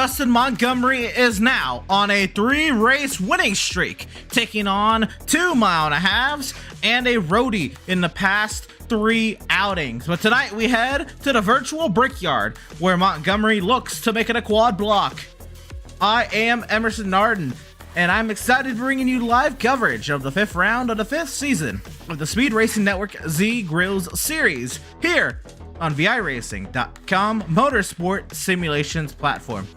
Dustin Montgomery is now on a 3-race winning streak, taking on 2.5 miles and a roadie in the past 3 outings. But tonight we head to the virtual Brickyard, where Montgomery looks to make it a quad block. I am Emerson Narden, and I'm excited bringing you live coverage of the 5th round of the 5th season of the Speed Racing Network Z Grills series here on VIRacing.com motorsport simulations platform.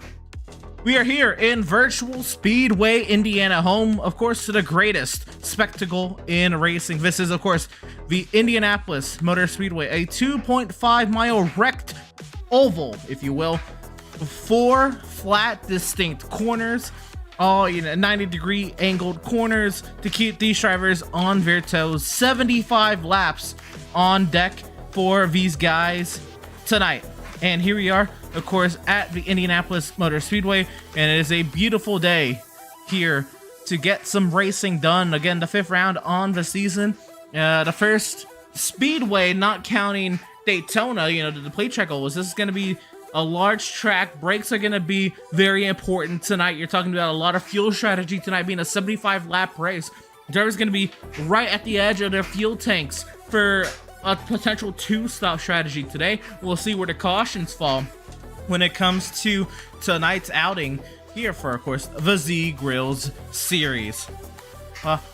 We are here in virtual Speedway, Indiana, home, of course, to the greatest spectacle in racing. This is, of course, the Indianapolis Motor Speedway, a 2.5-mile wrecked oval, if you will, with 4 flat, distinct corners, all 90-degree angled corners to keep these drivers on their toes. 75 laps on deck for these guys tonight. And here we are, of course, at the Indianapolis Motor Speedway, and it is a beautiful day here to get some racing done. Again, the 5th round on the season, the first speedway, not counting Daytona, the plate track was. This is going to be a large track. Brakes are going to be very important tonight. You're talking about a lot of fuel strategy tonight, being a 75-lap race. The driver's going to be right at the edge of their fuel tanks for a potential 2-stop strategy today. We'll see where the cautions fall when it comes to tonight's outing here for, of course, the Z Grills series.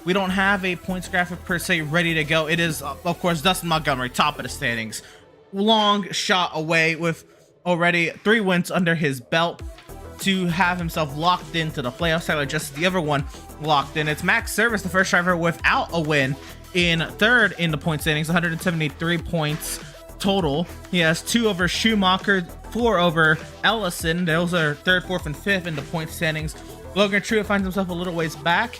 We don't have a points graphic per se ready to go. It is, of course, Dustin Montgomery, top of the standings. Long shot away with already 3 wins under his belt to have himself locked into the playoffs. Tyler just the other one locked in. It's Max Service, the first driver without a win, in 3rd in the point standings, 173 points total. He has 2 over Schumacher, 4 over Ellison. Those are 3rd, 4th, and 5th in the point standings. Logan Truitt finds himself a little ways back.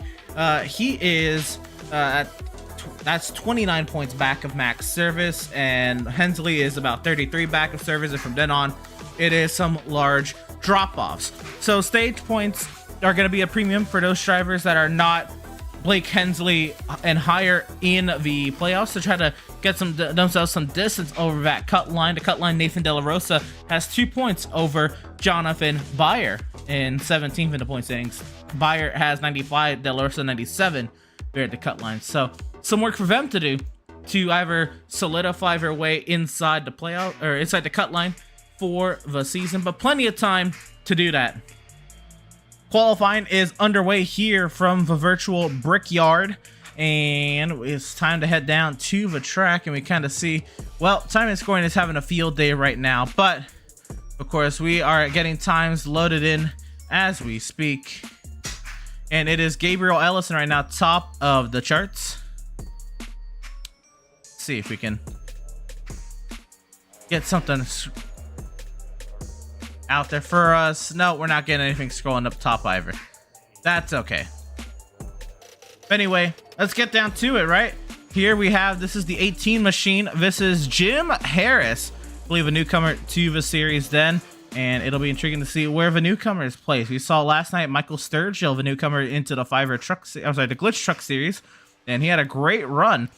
He is that's 29 points back of Max Service, and Hensley is about 33 back of Service, and from then on it is some large drop-offs. So stage points are going to be a premium for those drivers that are not Blake Hensley and higher in the playoffs, to try to get themselves some distance over that cut line. The cut line, Nathan De La Rosa has 2 points over Jonathan Byer in 17th in the point standings. Byer has 95, De La Rosa 97 there at the cut line. So some work for them to do to either solidify their way inside the playoff or inside the cut line for the season, but plenty of time to do that. Qualifying is underway here from the virtual Brickyard, and it's time to head down to the track, and we kind of see, well, Time and Scoring is having a field day right now, but of course we are getting times loaded in as we speak, and it is Gabriel Ellison right now, top of the charts. Let's see if we can get something out there for us. No, we're not getting anything scrolling up top either. That's okay. Anyway, let's get down to it, right? Here we have, this is the 18 machine. This is Jim Harris, I believe a newcomer to the series then, and it'll be intriguing to see where the newcomers place. We saw last night Michael Sturgill, the newcomer into the the Glitch Truck series, and he had a great run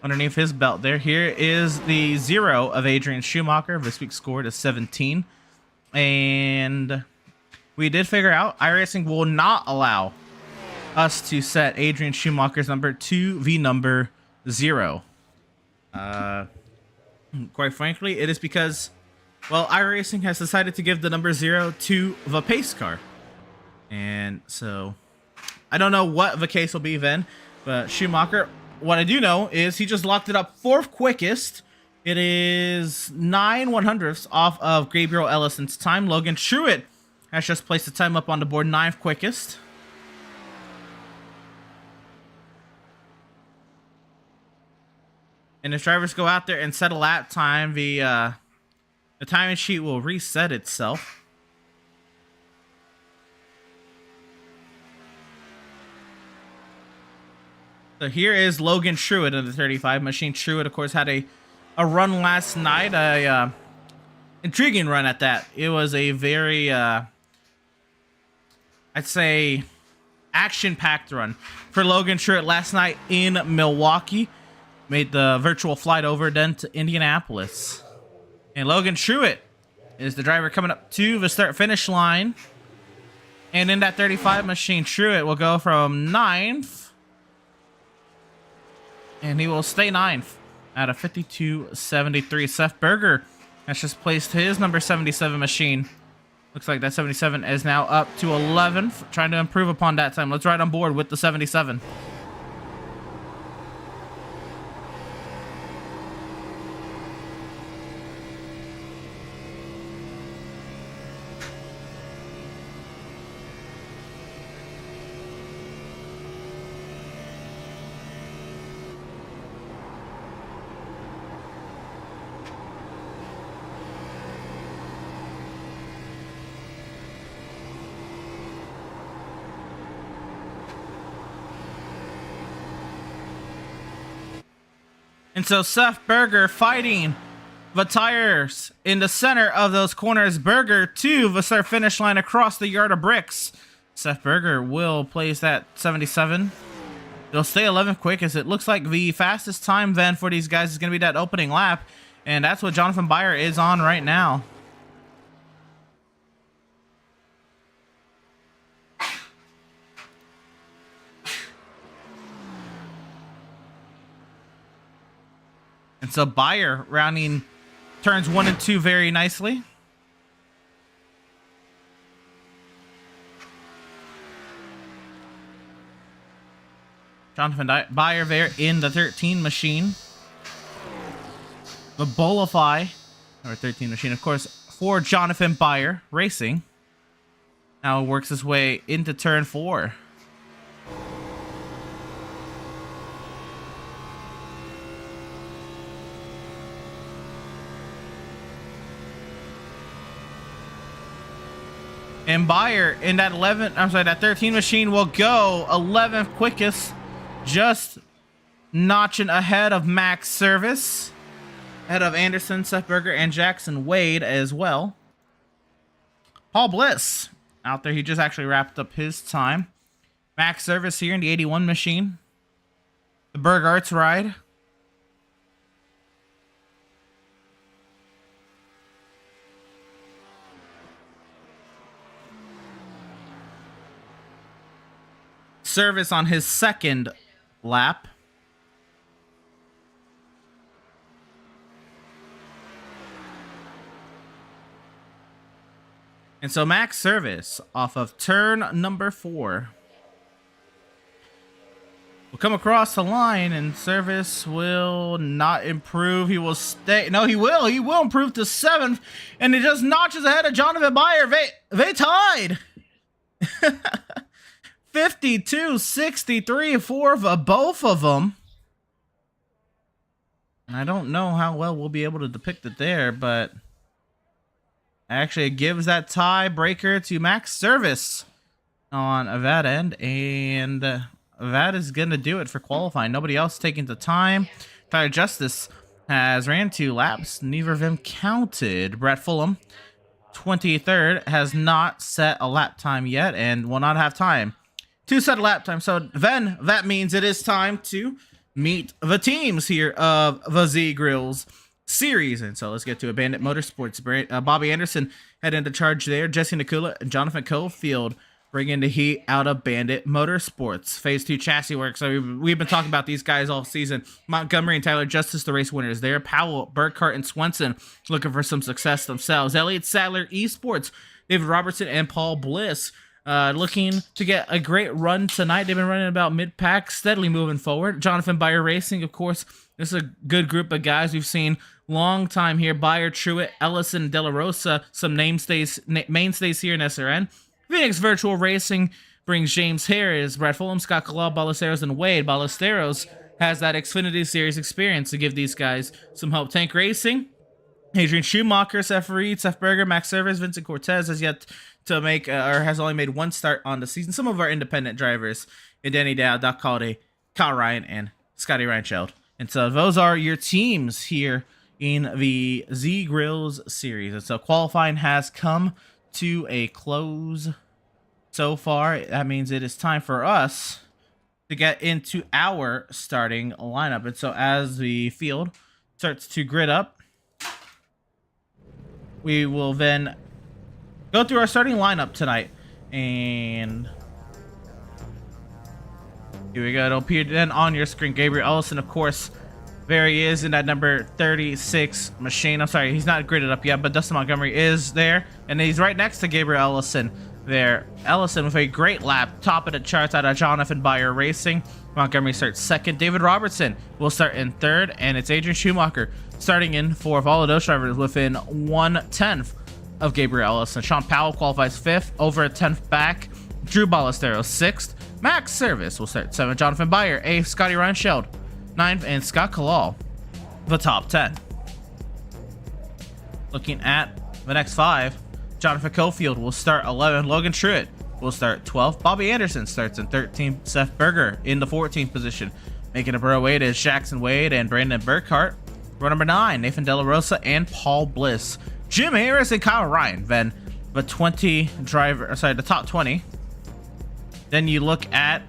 underneath his belt there. Here is the 0 of Adrian Schumacher. This week scored a 17. And we did figure out iRacing will not allow us to set Adrian Schumacher's number to the number 0. Quite frankly, it is because, well, iRacing has decided to give the number 0 to the pace car. And so I don't know what the case will be then, but Schumacher, what I do know is he just locked it up 4th quickest. It is 9 100ths off of Gabriel Ellison's time. Logan Truitt has just placed the time up on the board, 9th quickest. And if drivers go out there and set a lap time, the timing sheet will reset itself. So here is Logan Truitt in the 35 machine. Truitt, of course, had a run last night, intriguing run at that. It was a very, I'd say, action-packed run for Logan Truitt last night in Milwaukee. Made the virtual flight over then to Indianapolis. And Logan Truitt is the driver coming up to the start-finish line. And in that 35 machine, Truitt will go from 9th. And he will stay 9th at a 52.73. Seth Berger has just placed his number 77 machine. Looks like that 77 is now up to 11th, trying to improve upon that time. Let's ride on board with the 77. And so Seth Berger fighting the tires in the center of those corners. Berger to the start finish line across the yard of bricks. Seth Berger will place that 77. It'll stay 11th quick, as it looks like the fastest time then for these guys is going to be that opening lap. And that's what Jonathan Beyer is on right now. And so Beyer rounding turns 1 and 2 very nicely. Jonathan Beyer there in the 13 machine. The Bolify, or 13 machine, of course, for Jonathan Beyer Racing. Now works his way into turn 4. And Beyer in that 13 machine will go 11th quickest, just notching ahead of Max Service, ahead of Anderson, Seth Berger, and Jackson Wade as well. Paul Bliss out there, he just actually wrapped up his time. Max Service here in the 81 machine. The Berg Arts ride. Service on his second lap. And so Max Service off of turn number 4 will come across the line, and Service will not improve. He will stay. No, he will. He will improve to 7th, and he just notches ahead of Jonathan Beyer. They tied. 52-63 for both of them. And I don't know how well we'll be able to depict it there, but actually it gives that tiebreaker to Max Service on that end, and that is going to do it for qualifying. Nobody else taking the time. Tyler Justice has ran 2 laps. Neither of them counted. Brett Fulham, 23rd, has not set a lap time yet and will not have time to set a lap time. So then that means it is time to meet the teams here of the Z Grills series. And so let's get to it. Bandit Motorsports. Bobby Anderson head into charge there. Jesse Nakula and Jonathan Cofield bringing the heat out of Bandit Motorsports. Phase 2 chassis work. So we've been talking about these guys all season. Montgomery and Tyler Justice, the race winners there. Powell, Burkhart, and Swenson looking for some success themselves. Elliott Sadler Esports, David Robertson, and Paul Bliss looking to get a great run tonight. They've been running about mid-pack, steadily moving forward. Jonathan Beyer Racing, of course, this is a good group of guys we've seen long time here. Beyer, Truitt, Ellison, De La Rosa, some mainstays here in SRN. Phoenix Virtual Racing brings James Harris, Brett Fulham, Scott Kalal, Ballesteros, and Wade. Ballesteros has that Xfinity Series experience to give these guys some help. Tank Racing, Adrian Schumacher, Seth Reed, Seth Berger, Max Service, Vincent Cortez has yet to make, or has only made 1 start on the season. Some of our independent drivers, Danny Dow, Doc Calde, Kyle Ryan, and Scotty Reinscheld. And so those are your teams here in the Z Grills series. And so qualifying has come to a close so far. That means it is time for us to get into our starting lineup. And so as the field starts to grid up, we will then go through our starting lineup tonight. And here we go. It'll appear then on your screen. Gabriel Ellison, of course, there he is in that number 36 machine. I'm sorry, he's not gridded up yet, but Dustin Montgomery is there, and he's right next to Gabriel Ellison there. Ellison with a great lap, top of the charts out of Jonathan Byer Racing. Montgomery starts second. David Robertson will start in third, and it's Adrian Schumacher starting in fourth. All of those drivers within 1/10 of Gabriel Ellison. Sean Powell qualifies fifth, over a 10th back. Drew Ballesteros sixth. Max Service will start seventh. Jonathan Byer eighth. Scotty Reinscheld ninth, and Scott Kalal the top 10. Looking at the next five, Jonathan Cofield will start 11th. Logan Truitt will start 12th. Bobby Anderson starts in 13th. Seth Berger in the 14th position. Making a row weight is Jackson Wade and Brandon Burkhart. Row number 9, Nathan De La Rosa and Paul Bliss. Jim Harris and Kyle Ryan. Then the the top 20. Then you look at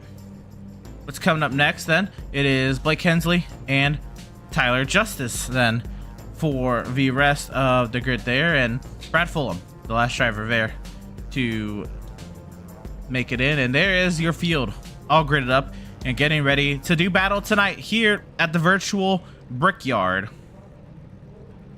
what's coming up next. Then it is Blake Hensley and Tyler Justice then for the rest of the grid there, and Brad Fulham, the last driver there to make it in. And there is your field all gridded up and getting ready to do battle tonight here at the virtual Brickyard.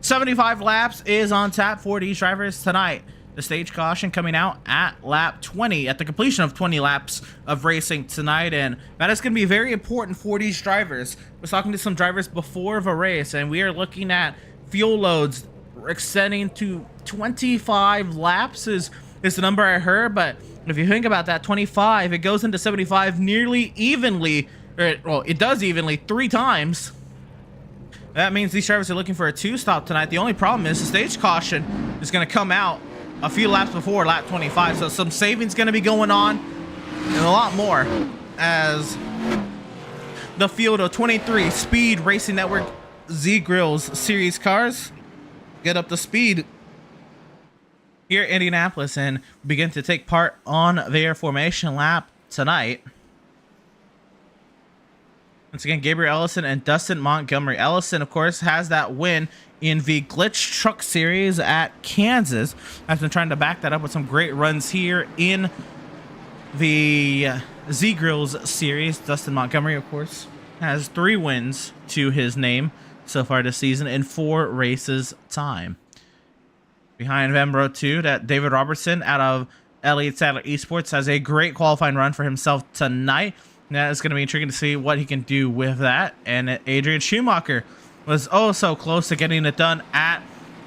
75 laps is on tap for these drivers tonight. The stage caution coming out at lap 20, at the completion of 20 laps of racing tonight, and that is going to be very important for these drivers. I was talking to some drivers before the race, and we are looking at fuel loads extending to 25 laps is the number I heard. But if you think about that, 25, it goes into 75 nearly evenly, well, it does evenly 3 times. That means these drivers are looking for a 2-stop tonight. The only problem is the stage caution is going to come out a few laps before lap 25, so some savings going to be going on, and a lot more as the field of 23 Speed Racing Network Z Grills Series cars get up to speed here in Indianapolis and begin to take part on their formation lap tonight. Once again, Gabriel Ellison and Dustin Montgomery. Ellison, of course, has that win in the Glitch Truck Series at Kansas. I've been trying to back that up with some great runs here in the Z Grills Series. Dustin Montgomery, of course, has 3 wins to his name so far this season in 4 races time. Behind them, row 2, that David Robertson out of Elliott Sadler Esports has a great qualifying run for himself tonight. Now it's going to be intriguing to see what he can do with that. And Adrian Schumacher was oh so close to getting it done at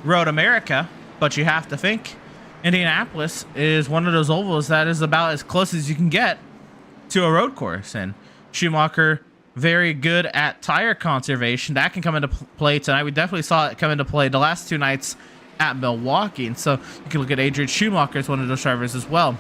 Road America, but you have to think Indianapolis is one of those ovals that is about as close as you can get to a road course. And Schumacher, very good at tire conservation. That can come into play tonight. We definitely saw it come into play the last 2 nights at Milwaukee. And so you can look at Adrian Schumacher as one of those drivers as well.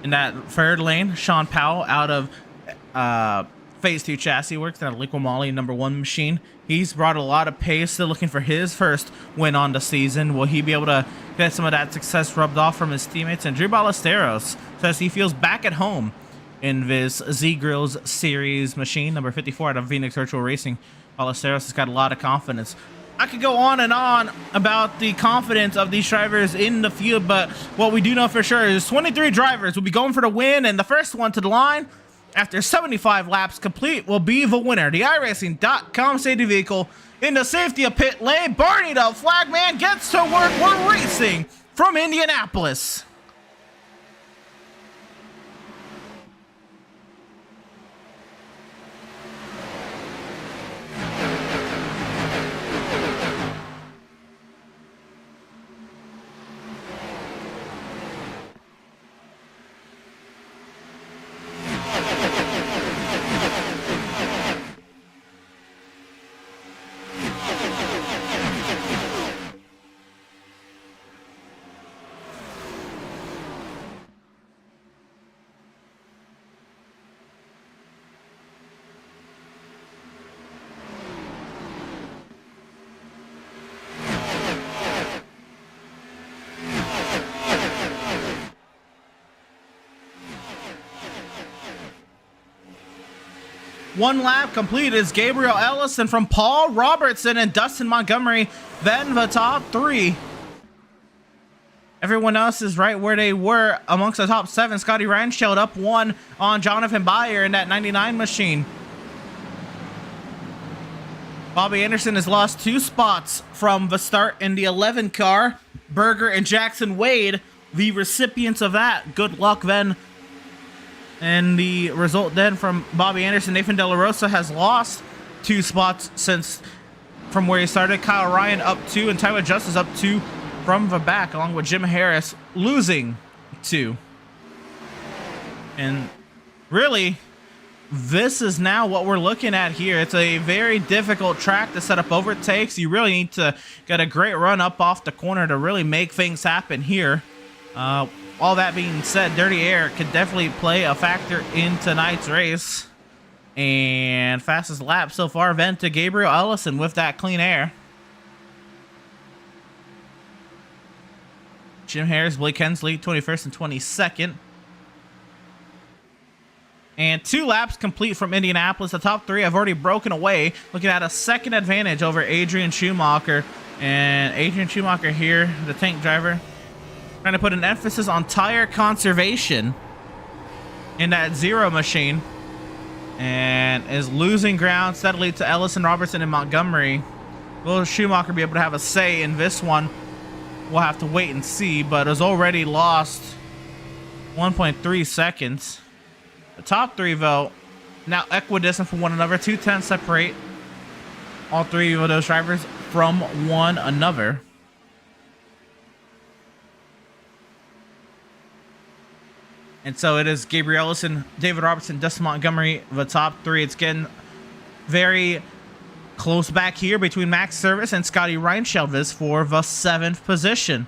In that third lane, Sean Powell out of Phase 2 Chassis Works, out of Liqui Moly #1 machine. He's brought a lot of pace. Still looking for his first win on the season. Will he be able to get some of that success rubbed off from his teammates? And Drew Ballesteros says he feels back at home in this Z Grills Series machine, number 54 out of Phoenix Virtual Racing. Ballesteros has got a lot of confidence. I could go on and on about the confidence of these drivers in the field, but what we do know for sure is 23 drivers will be going for the win, and the first one to the line after 75 laps complete will be the winner. The iRacing.com safety vehicle in the safety of pit lane. Barney the flagman gets to work. We're racing from Indianapolis. One lap complete is Gabriel Ellison from Paul Robertson and Dustin Montgomery, then the top 3. Everyone else is right where they were amongst the top 7. Scotty Ryan showed up 1 on Jonathan Byer in that 99 machine. Bobby Anderson has lost 2 spots from the start in the 11 car. Berger and Jackson Wade, the recipients of that. Good luck then. And the result then from Bobby Anderson, Nathan De La Rosa has lost 2 spots since from where he started. Kyle Ryan up 2 and Tyler Justice up 2 from the back, along with Jim Harris losing 2. And really, this is now what we're looking at here. It's a very difficult track to set up overtakes. You really need to get a great run up off the corner to really make things happen here. All that being said, dirty air could definitely play a factor in tonight's race. And fastest lap so far went to Gabriel Ellison with that clean air. Jim Harris, Blake Hensley, 21st and 22nd. And 2 laps complete from Indianapolis. The top 3 have already broken away, looking at a second advantage over Adrian Schumacher. And Adrian Schumacher here, the tank driver, trying to put an emphasis on tire conservation in that 0 machine. And is losing ground steadily to Ellison, Robertson, and Montgomery. Will Schumacher be able to have a say in this one? We'll have to wait and see, but has already lost 1.3 seconds. The top 3, though, now equidistant from one another. 2 tenths separate all 3 of those drivers from one another. And so it is Gabriel Ellison, David Robertson, Dustin Montgomery, the top 3. It's getting very close back here between Max Service and Scotty Reinscheld for the 7th position.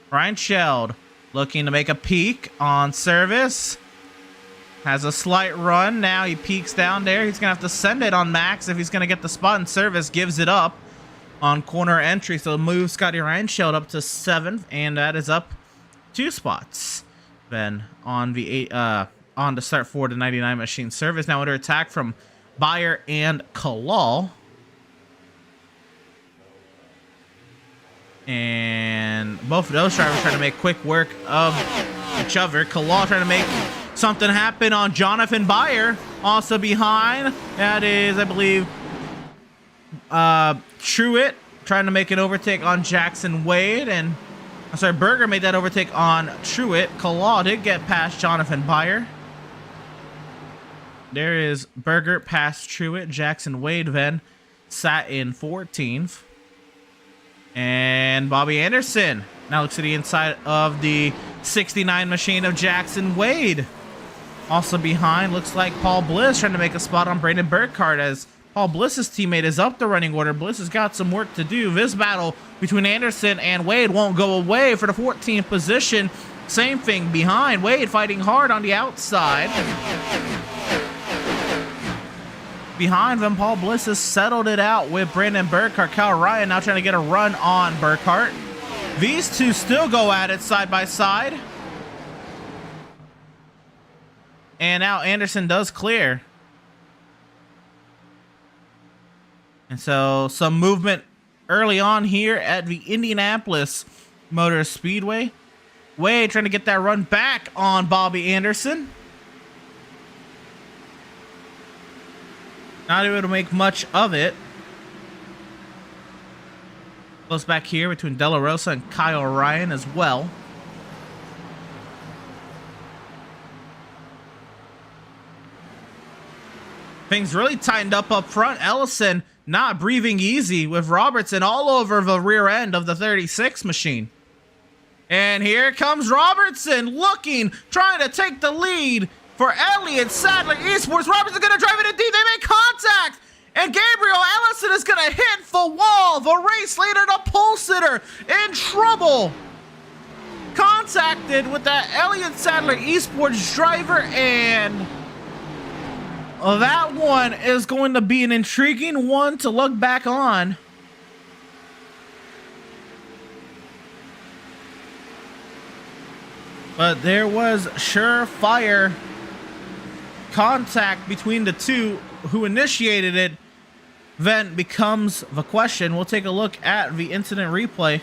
Reinscheld looking to make a peak on Service. Has a slight run. Now he peaks down there. He's going to have to send it on Max if he's going to get the spot, and Service gives it up on corner entry. So move Scotty Reinscheld up to 7th, and that is up 2 spots then on the on the start for the 99 machine. Service now under attack from Byer and Kalal. And both of those drivers trying to make quick work of each other. Kalal trying to make something happen on Jonathan Byer. Also behind, that is, I believe, Truitt trying to make an overtake on Jackson Wade. And I'm sorry, Berger made that overtake on Truitt. Kalal did get past Jonathan Byer. There is Berger past Truitt. Jackson Wade then sat in 14th. And Bobby Anderson now looks to the inside of the 69 machine of Jackson Wade. Also behind, looks like Paul Bliss trying to make a spot on Brandon Burkhardt as Paul Bliss's teammate is up the running order. Bliss has got some work to do. This battle between Anderson and Wade won't go away for the 14th position. Same thing behind. Wade fighting hard on the outside. Behind them, Paul Bliss has settled it out with Brandon Burkhardt. Kyle Ryan now trying to get a run on Burkhardt. These two still go at it side by side. And now Anderson does clear. And so some movement early on here at the Indianapolis Motor Speedway. Wade trying to get that run back on Bobby Anderson. Not able to make much of it. Close back here between De La Rosa and Kyle Ryan as well. Things really tightened up front. Ellison not breathing easy with Robertson all over the rear end of the 36 machine. And here comes Robertson looking, trying to take the lead for Elliott Sadler Esports. Robertson going to drive it in deep. They make contact. And Gabriel Ellison is going to hit the wall. The race leader, the pole sitter, in trouble. Contacted with that Elliott Sadler Esports driver, and that one is going to be an intriguing one to look back on. But there was surefire contact between the two. Who initiated it then becomes the question. We'll take a look at the incident replay.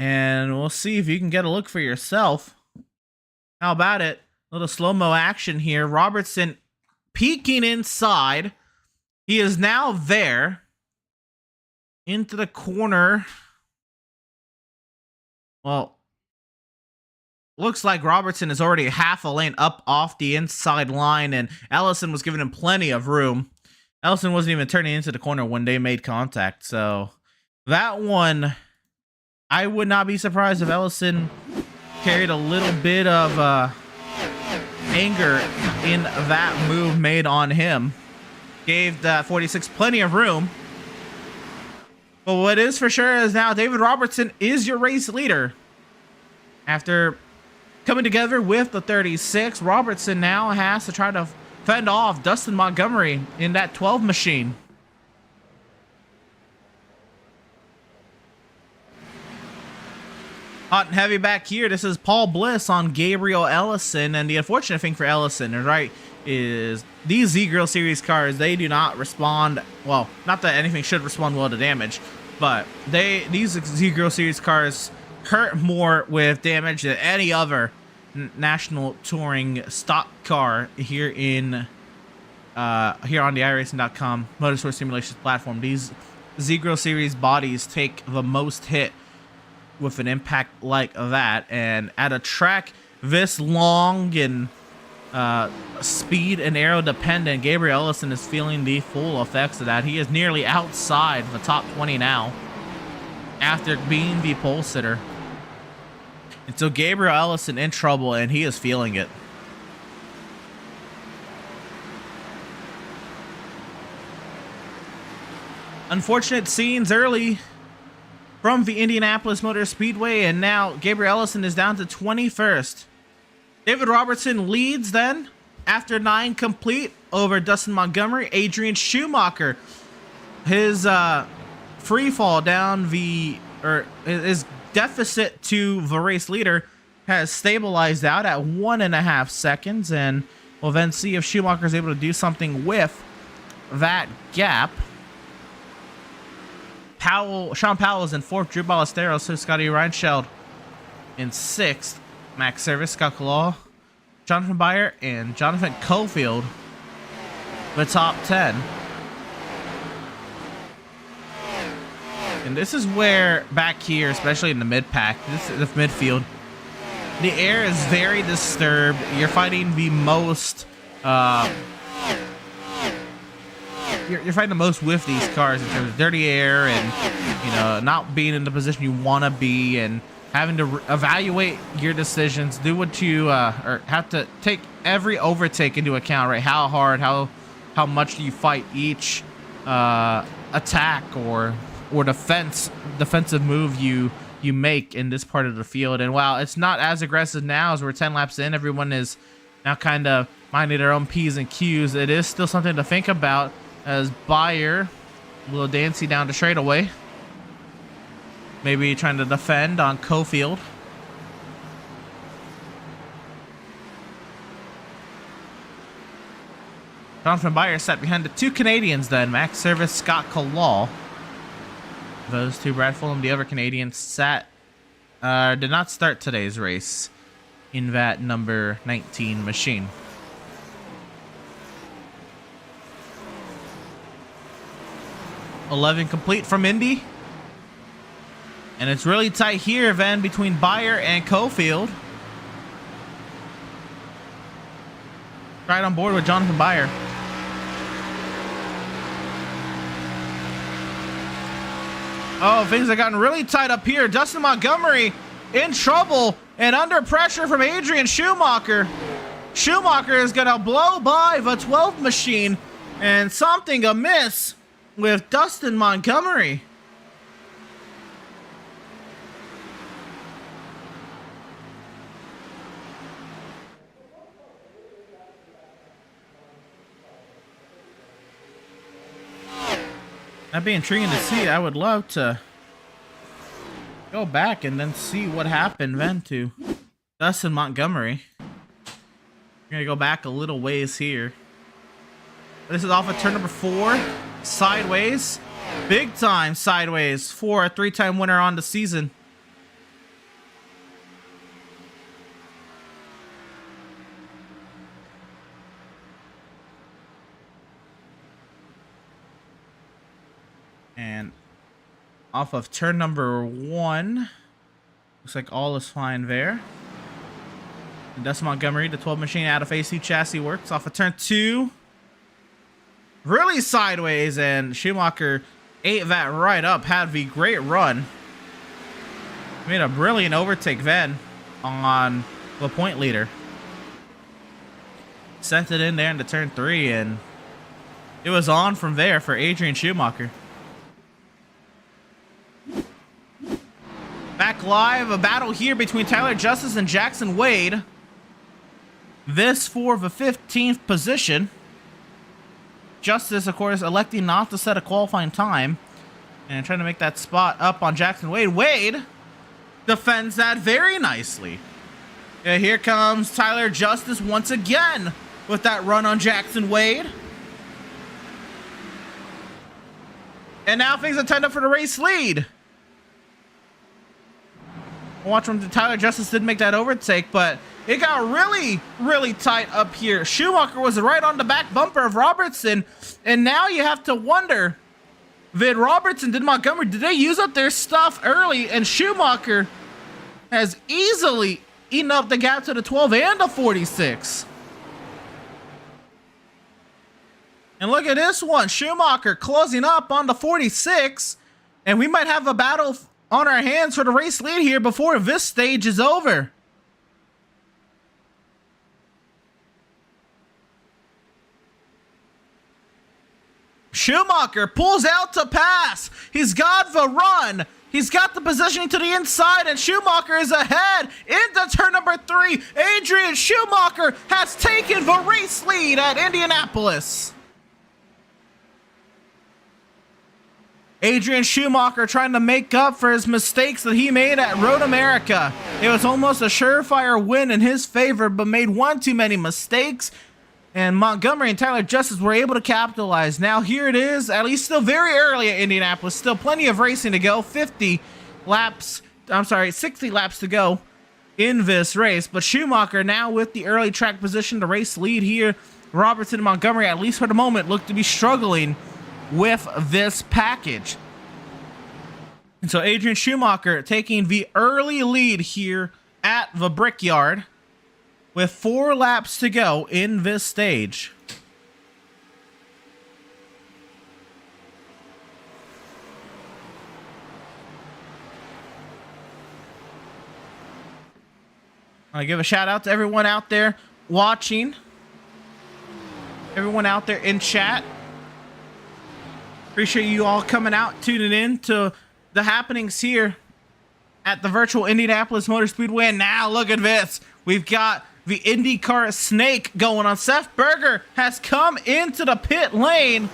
And we'll see if you can get a look for yourself. How about it? A little slow-mo action here. Robertson peeking inside. He is now there. Into the corner. Well, looks like Robertson is already half a lane up off the inside line, and Ellison was giving him plenty of room. Ellison wasn't even turning into the corner when they made contact, so that one, I would not be surprised if Ellison carried a little bit of anger in that move made on him. Gave that 46 plenty of room. But what is for sure is now David Robertson is your race leader. After coming together with the 36, Robertson now has to try to fend off Dustin Montgomery in that 12 machine. Hot and heavy back here. This is Paul Bliss on Gabriel Ellison. And the unfortunate thing for Ellison, right, is these Z-Grill Series cars, they do not respond, well, not that anything should respond well to damage, but these Z-Grill Series cars hurt more with damage than any other national touring stock car here in here on the iRacing.com motorsport simulations platform. These Z-Grill Series bodies take the most hit with an impact like that, and at a track this long and speed and aero dependent, Gabriel Ellison is feeling the full effects of that. He is nearly outside the top 20 now after being the pole sitter. And so Gabriel Ellison in trouble, and he is feeling it. Unfortunate scenes early from the Indianapolis Motor Speedway, and now Gabriel Ellison is down to 21st. David Robertson leads then after 9 complete over Dustin Montgomery. Adrian Schumacher, his free fall down his deficit to the race leader has stabilized out at 1.5 seconds, and we'll then see if Schumacher is able to do something with that gap. Sean Powell is in 4th, Drew Ballesteros, so Scotty Reinscheld in 6th, Max Service, Scott Claw, Jonathan Byer, and Jonathan Cofield, the top 10. And this is where back here, especially in the mid-pack, the midfield, the air is very disturbed. You're fighting the most you're fighting the most with these cars in terms of dirty air and, you know, not being in the position you want to be, and having to evaluate your decisions, do what you or have to take every overtake into account, right? How hard, how much do you fight each attack or defensive move you make in this part of the field. And while it's not as aggressive now as we're 10 laps in, everyone is now kind of minding their own P's and Q's. It is still something to think about, as Byer, a little dancey down the straightaway, maybe trying to defend on Cofield. Jonathan Byer sat behind the 2 Canadians then, Max Service, Scott Kalal. Those 2, Brad Fulham, the other Canadian, did not start today's race in that number 19 machine. $11 complete from Indy. And it's really tight here then between Byer and Cofield. Right on board with Jonathan Byer. Oh, things have gotten really tight up here. Dustin Montgomery in trouble and under pressure from Adrian Schumacher. Schumacher is going to blow by the 12 machine, and something amiss with Dustin Montgomery. That'd be intriguing to see. I would love to go back and then see what happened then to Dustin Montgomery. We're going to go back a little ways here. This is off of turn number 4. Sideways. Big time sideways for a 3-time winner on the season. And off of turn number 1. Looks like all is fine there. And Dustin Montgomery, the 12 machine out of AC chassis works. Off of turn 2. Really sideways, and Schumacher ate that right up. Had the great run. Made a brilliant overtake then on the point leader. Sent it in there into turn 3, and it was on from there for Adrian Schumacher. Back live, a battle here between Tyler Justice and Jackson Wade. This for the 15th position. Justice, of course, electing not to set a qualifying time and trying to make that spot up on Jackson Wade. Wade defends that very nicely. And here comes Tyler Justice once again with that run on Jackson Wade. And now things are tied up for the race lead. Watch from Tyler Justice did make that overtake, but it got really, really tight up here. Schumacher was right on the back bumper of Robertson, and now you have to wonder, did Robertson, did Montgomery, did they use up their stuff early? And Schumacher has easily eaten up the gap to the 12 and the 46. And look at this one, Schumacher closing up on the 46, and we might have a battle on our hands for the race lead here before this stage is over. Schumacher pulls out to pass. He's got the run. He's got the positioning to the inside, and Schumacher is ahead into turn number 3. Adrian Schumacher has taken the race lead at Indianapolis. Adrian Schumacher trying to make up for his mistakes that he made at Road America. It was almost a surefire win in his favor, but made one too many mistakes. And Montgomery and Tyler Justice were able to capitalize. Now here it is, at least still very early at Indianapolis. Still plenty of racing to go. 60 laps to go in this race. But Schumacher now with the early track position to race lead here. Robertson and Montgomery, at least for the moment, look to be struggling with this package. And so Adrian Schumacher taking the early lead here at the Brickyard with 4 laps to go in this stage. I want to give a shout out to everyone out there watching, everyone out there in chat. Appreciate you all coming out, tuning in to the happenings here at the virtual Indianapolis Motor Speedway. And now look at this. We've got the IndyCar snake going on. Seth Berger has come into the pit lane.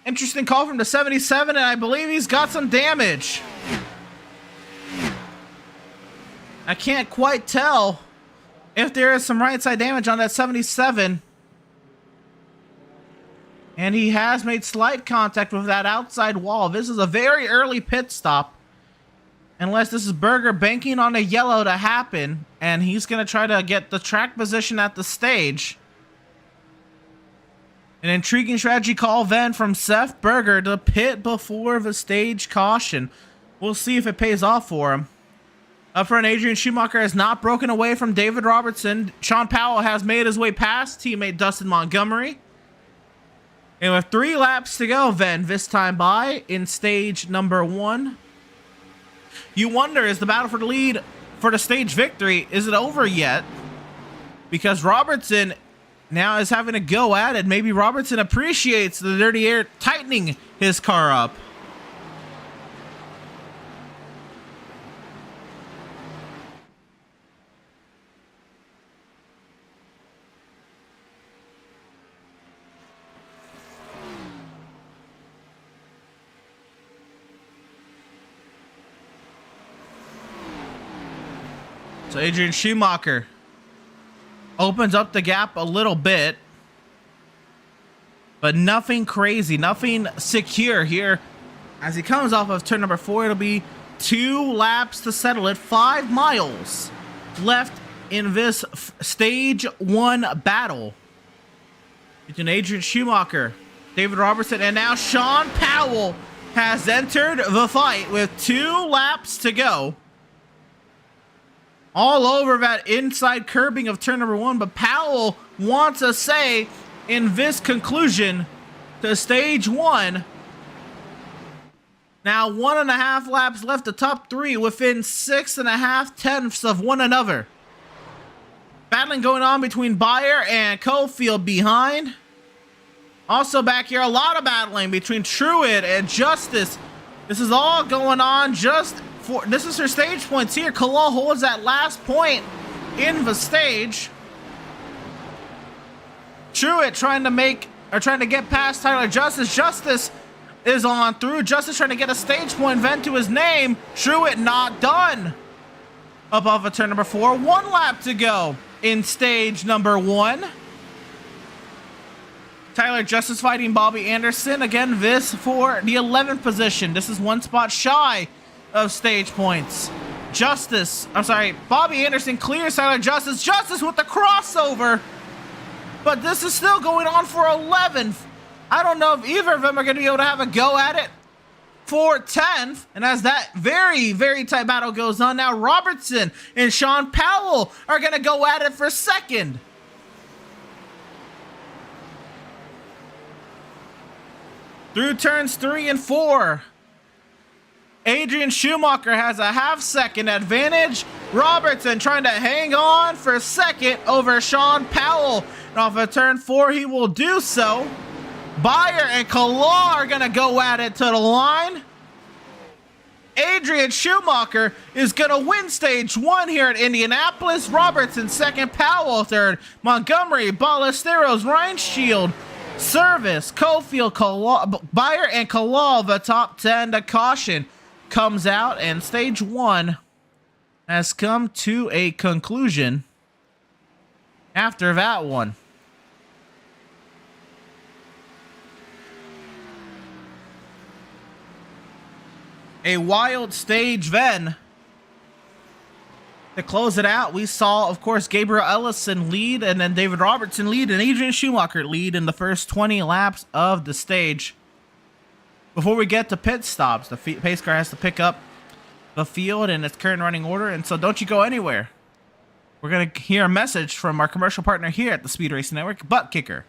Interesting call from the 77, and I believe he's got some damage. I can't quite tell if there is some right side damage on that 77. And he has made slight contact with that outside wall. This is a very early pit stop. Unless this is Berger banking on a yellow to happen. And he's going to try to get the track position at the stage. An intriguing strategy call then from Seth Berger to pit before the stage caution. We'll see if it pays off for him. Up front, Adrian Schumacher has not broken away from David Robertson. Sean Powell has made his way past teammate Dustin Montgomery. And with 3 laps to go then, this time by in stage number 1. You wonder, is the battle for the lead for the stage victory, is it over yet? Because Robertson now is having a go at it. Maybe Robertson appreciates the dirty air tightening his car up. So Adrian Schumacher opens up the gap a little bit, but nothing crazy, nothing secure here. As he comes off of turn number 4, it'll be 2 laps to settle it. 5 miles left in this stage 1 battle between Adrian Schumacher David Robertson, and now Sean Powell has entered the fight with 2 laps to go. All over that inside curbing of turn number 1, but Powell wants a say in this conclusion to stage 1. Now 1.5 laps left, the top 3 within 6.5 tenths of one another. Battling going on between Byer and Cofield behind. Also back here, a lot of battling between Truitt and Justice. This is all going on just for, this is her stage points here. Kalal holds that last point in the stage. Truitt trying to get past Tyler Justice. Justice is on through. Justice trying to get a stage point vent to his name. Truitt not done. Above a turn number 4. 1 lap to go in stage number 1. Tyler Justice fighting Bobby Anderson. Again, this for the 11th position. This is 1 spot shy of stage points. Bobby Anderson clears Tyler Justice. Justice with the crossover. But this is still going on for 11th. I don't know if either of them are going to be able to have a go at it for 10th. And as that very, very tight battle goes on, now Robertson and Sean Powell are going to go at it for 2nd. Through turns 3 and 4, Adrian Schumacher has a half-second advantage. Robertson trying to hang on for 2nd over Sean Powell. And off of turn 4, he will do so. Byer and Kalal are going to go at it to the line. Adrian Schumacher is going to win stage 1 here at Indianapolis. Robertson 2nd, Powell 3rd, Montgomery, Ballesteros, Reinshield, Service, Cofield, Byer, and Kalal, the top 10. The caution comes out, and stage 1 has come to a conclusion after that one. A wild stage then. To close it out, we saw, of course, Gabriel Ellison lead, and then David Robertson lead, and Adrian Schumacher lead in the first 20 laps of the stage. Before we get to pit stops, the pace car has to pick up the field in its current running order, and so don't you go anywhere. We're going to hear a message from our commercial partner here at the Speed Racing Network, Butt Kicker.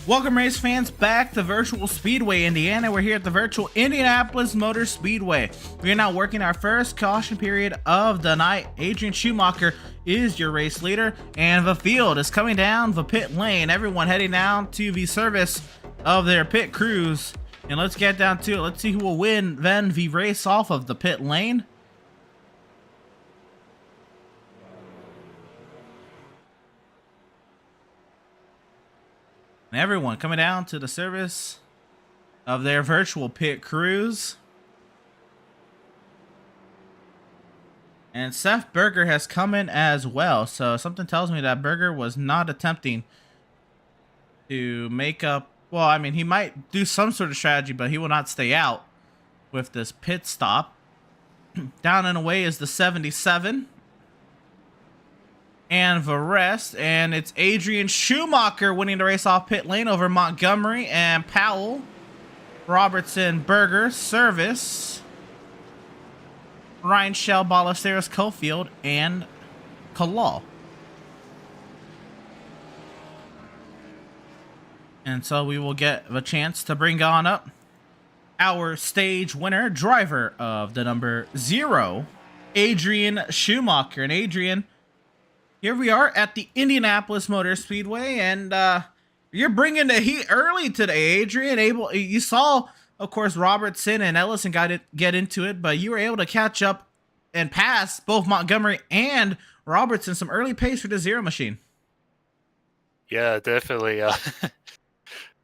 Welcome, race fans, back to Virtual Speedway, Indiana. We're here at the virtual Indianapolis Motor Speedway. We are now working our first caution period of the night. Adrian Schumacher is your race leader, and the field is coming down the pit lane. Everyone heading down to the service of their pit crews. And let's get down to it. Let's see who will win then the race off of the pit lane. And everyone coming down to the service of their virtual pit crews. And Seth Berger has come in as well. So something tells me that Berger was not attempting to make up. Well, I mean, he might do some sort of strategy, but he will not stay out with this pit stop. Down and away is the 77. And the rest, and it's Adrian Schumacher winning the race off pit lane over Montgomery and Powell. Robertson, Berger, Service, Ryan Shell, Ballesteros, Cofield, and Kalal. And so we will get a chance to bring on up our stage winner, driver of the number 0, Adrian Schumacher. And Adrian, here we are at the Indianapolis Motor Speedway, and you're bringing the heat early today, Adrian. You saw, of course, Robertson and Ellison get into it, but you were able to catch up and pass both Montgomery and Robertson. Some early pace for the 0 machine. Yeah, definitely.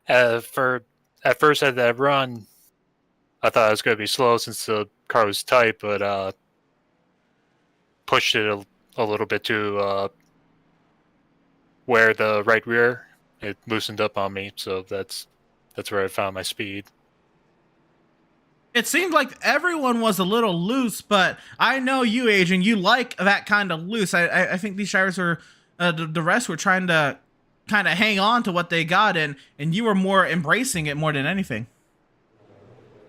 At first at that run, I thought it was going to be slow since the car was tight, but pushed it a little bit to where the right rear, it loosened up on me, so that's where I found my speed. It seemed like everyone was a little loose, but I know you, Adrian, you like that kind of loose. I think these drivers were, the rest were trying to kind of hang on to what they got, and you were more embracing it more than anything.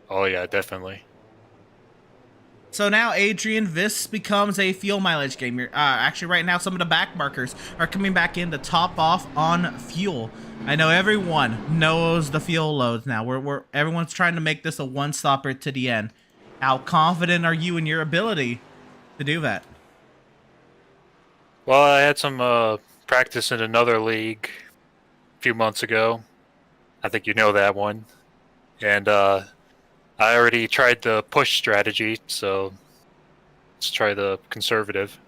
Oh yeah, definitely. So now, Adrian, this becomes a fuel mileage game. Actually, right now, some of the back markers are coming back in to top off on fuel. I know everyone knows the fuel loads now. Everyone's trying to make this a one-stopper to the end. How confident are you in your ability to do that? Well, I had some practice in another league a few months ago. I think you know that one. And I already tried the push strategy, so let's try the conservative.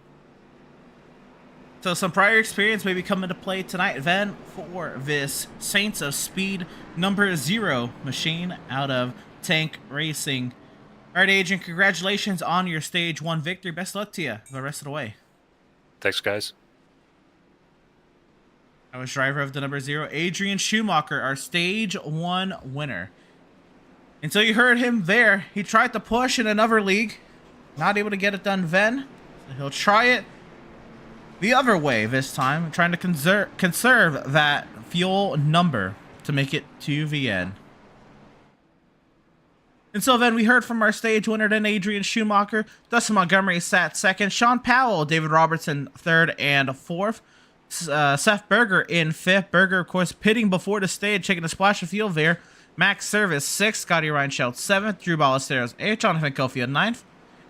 So some prior experience may be coming to play tonight then for this Saints of Speed number 0 machine out of Tank Racing. All right, Adrian, congratulations on your stage 1 victory. Best luck to you the rest of the way. Thanks, guys. I was driver of the number 0, Adrian Schumacher, our stage 1 winner. And so you heard him there. He tried to push in another league. Not able to get it done then. So he'll try it the other way this time. Trying to conserve that fuel number to make it to the end. And so then we heard from our stage winner then, Adrian Schumacher. Dustin Montgomery sat 2nd. Sean Powell, David Robertson 3rd and 4th. Seth Berger in 5th. Berger, of course, pitting before the stage, taking a splash of fuel there. Max Service 6th, Scotty Reinschelt 7th, Drew Ballesteros 8th, Jonathan Cofield 9th,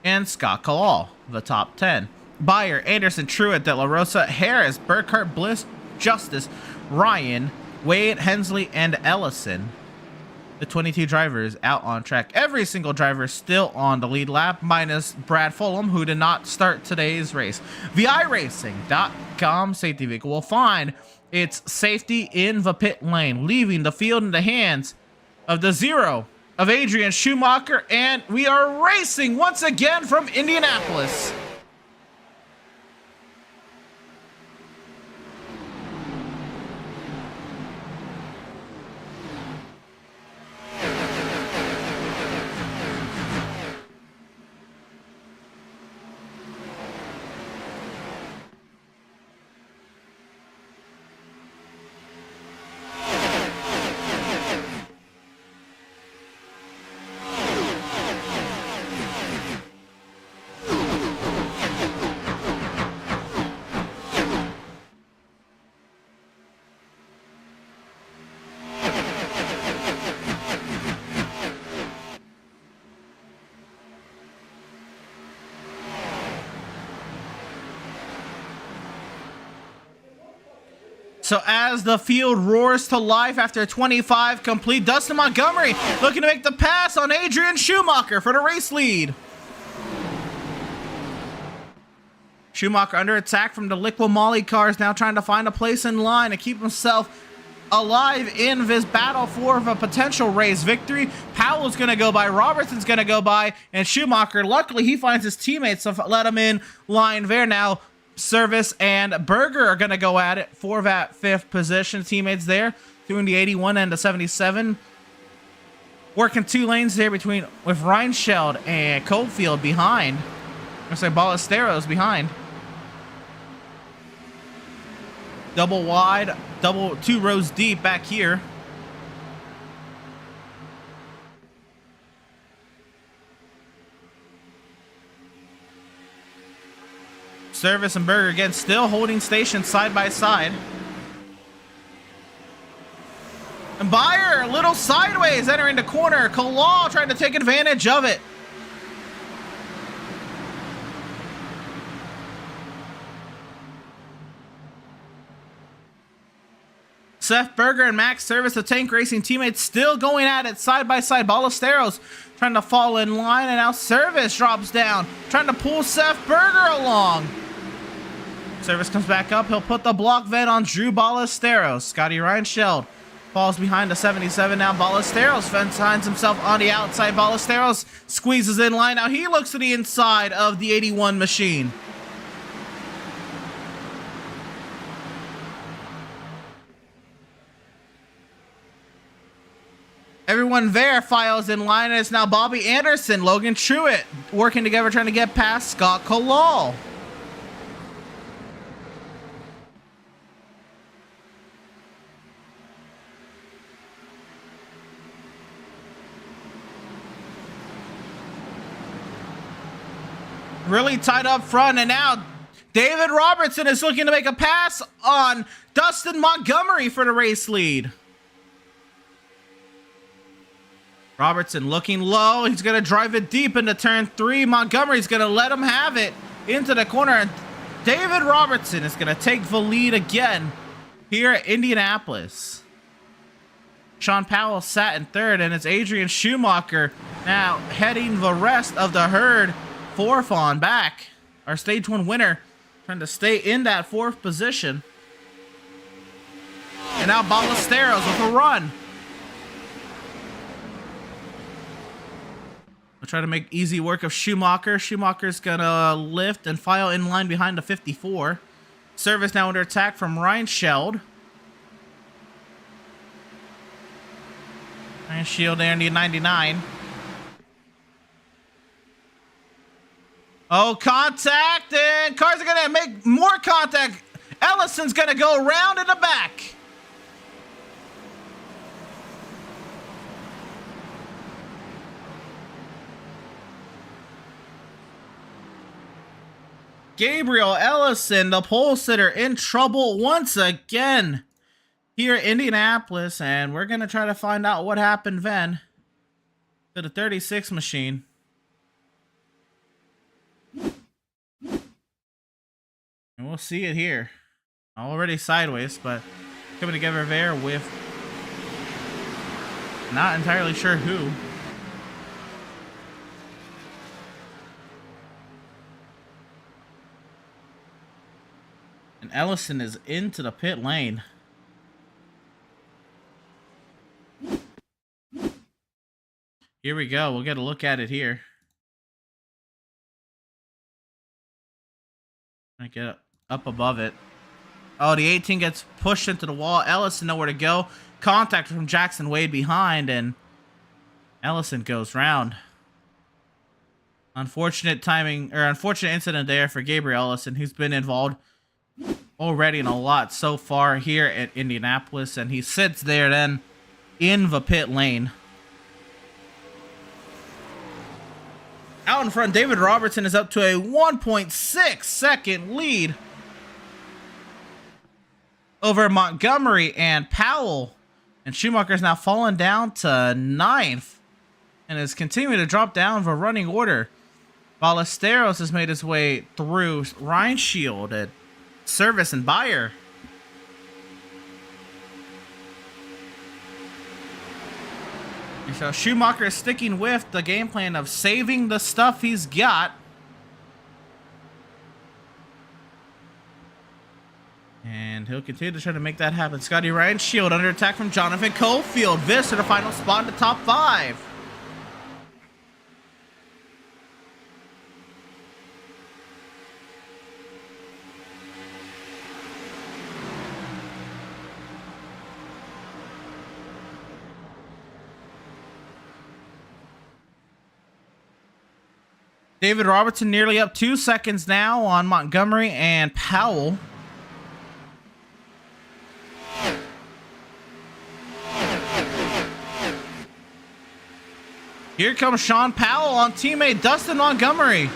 and Scott Kalal, the top 10. Beyer, Anderson, Truitt, De La Rosa, Harris, Burkhart, Bliss, Justice, Ryan, Wade, Hensley, and Ellison. The 22 drivers out on track. Every single driver still on the lead lap, minus Brad Fulham, who did not start today's race. VIRacing.com safety vehicle will find its safety in the pit lane, leaving the field in the hands of the 0 of Adrian Schumacher, and we are racing once again from Indianapolis. So as the field roars to life after 25 complete, Dustin Montgomery looking to make the pass on Adrian Schumacher for the race lead. Schumacher under attack from the Liqui Moly cars, now trying to find a place in line to keep himself alive in this battle for a potential race victory. Powell's going to go by, Robertson's going to go by, and Schumacher, luckily he finds his teammates to let him in line there. Now Service and Berger are going to go at it for that 5th position. Teammates there doing the 81 and the 77. Working 2 lanes there with Reinscheld and Cofield behind. I say Ballesteros behind. Double wide, 2 rows deep back here. Service and Berger again still holding station side by side. And Beyer, a little sideways, entering the corner. Kalal trying to take advantage of it. Seth Berger and Max Service, the Tank Racing teammates, still going at it side by side. Ballesteros trying to fall in line, and now Service drops down, trying to pull Seth Berger along. Service comes back up. He'll put the block vent on Drew Ballesteros. Scotty Reinscheld falls behind the 77. Now Ballesteros finds himself on the outside. Ballesteros squeezes in line. Now he looks to the inside of the 81 machine. Everyone there files in line, and it's now Bobby Anderson, Logan Truitt working together trying to get past Scott Kalal. Really tight up front, and now David Robertson is looking to make a pass on Dustin Montgomery for the race lead. Robertson looking low. He's going to drive it deep into turn 3. Montgomery's going to let him have it into the corner. And David Robertson is going to take the lead again here at Indianapolis. Sean Powell sat in third, and it's Adrian Schumacher now heading the rest of the herd fourth on back. Our stage 1 winner trying to stay in that 4th position. And now Ballesteros with a run. We'll try to make easy work of Schumacher. Schumacher's gonna lift and file in line behind the 54. Service now under attack from Reinscheld. Reinscheld there in the 99. Oh, contact, and cars are gonna make more contact. Ellison's gonna go round in the back. Gabriel Ellison, the pole sitter, in trouble once again here at Indianapolis, and we're going to try to find out what happened then to the 36 machine. And we'll see it here. Already sideways, but coming together there with not entirely sure who. And Ellison is into the pit lane. Here we go. We'll get a look at it here. I get up above it. Oh, the 18 gets pushed into the wall. Ellison nowhere to go. Contact from Jackson Wade behind, and Ellison goes round. Unfortunate timing, or unfortunate incident there for Gabriel Ellison. He's been involved already in a lot so far here at Indianapolis, and he sits there then in the pit lane. Out in front, David Robertson is up to a 1.6 second lead over Montgomery and Powell, and Schumacher's now fallen down to 9th and is continuing to drop down the running order. Ballesteros has made his way through Reinscheld at Service and Beyer. And so Schumacher is sticking with the game plan of saving the stuff he's got. And he'll continue to try to make that happen. Scotty Reinscheld under attack from Jonathan Cofield. This to the final spot in the top 5. David Robertson nearly up 2 seconds now on Montgomery and Powell. Here comes Sean Powell on teammate Dustin Montgomery.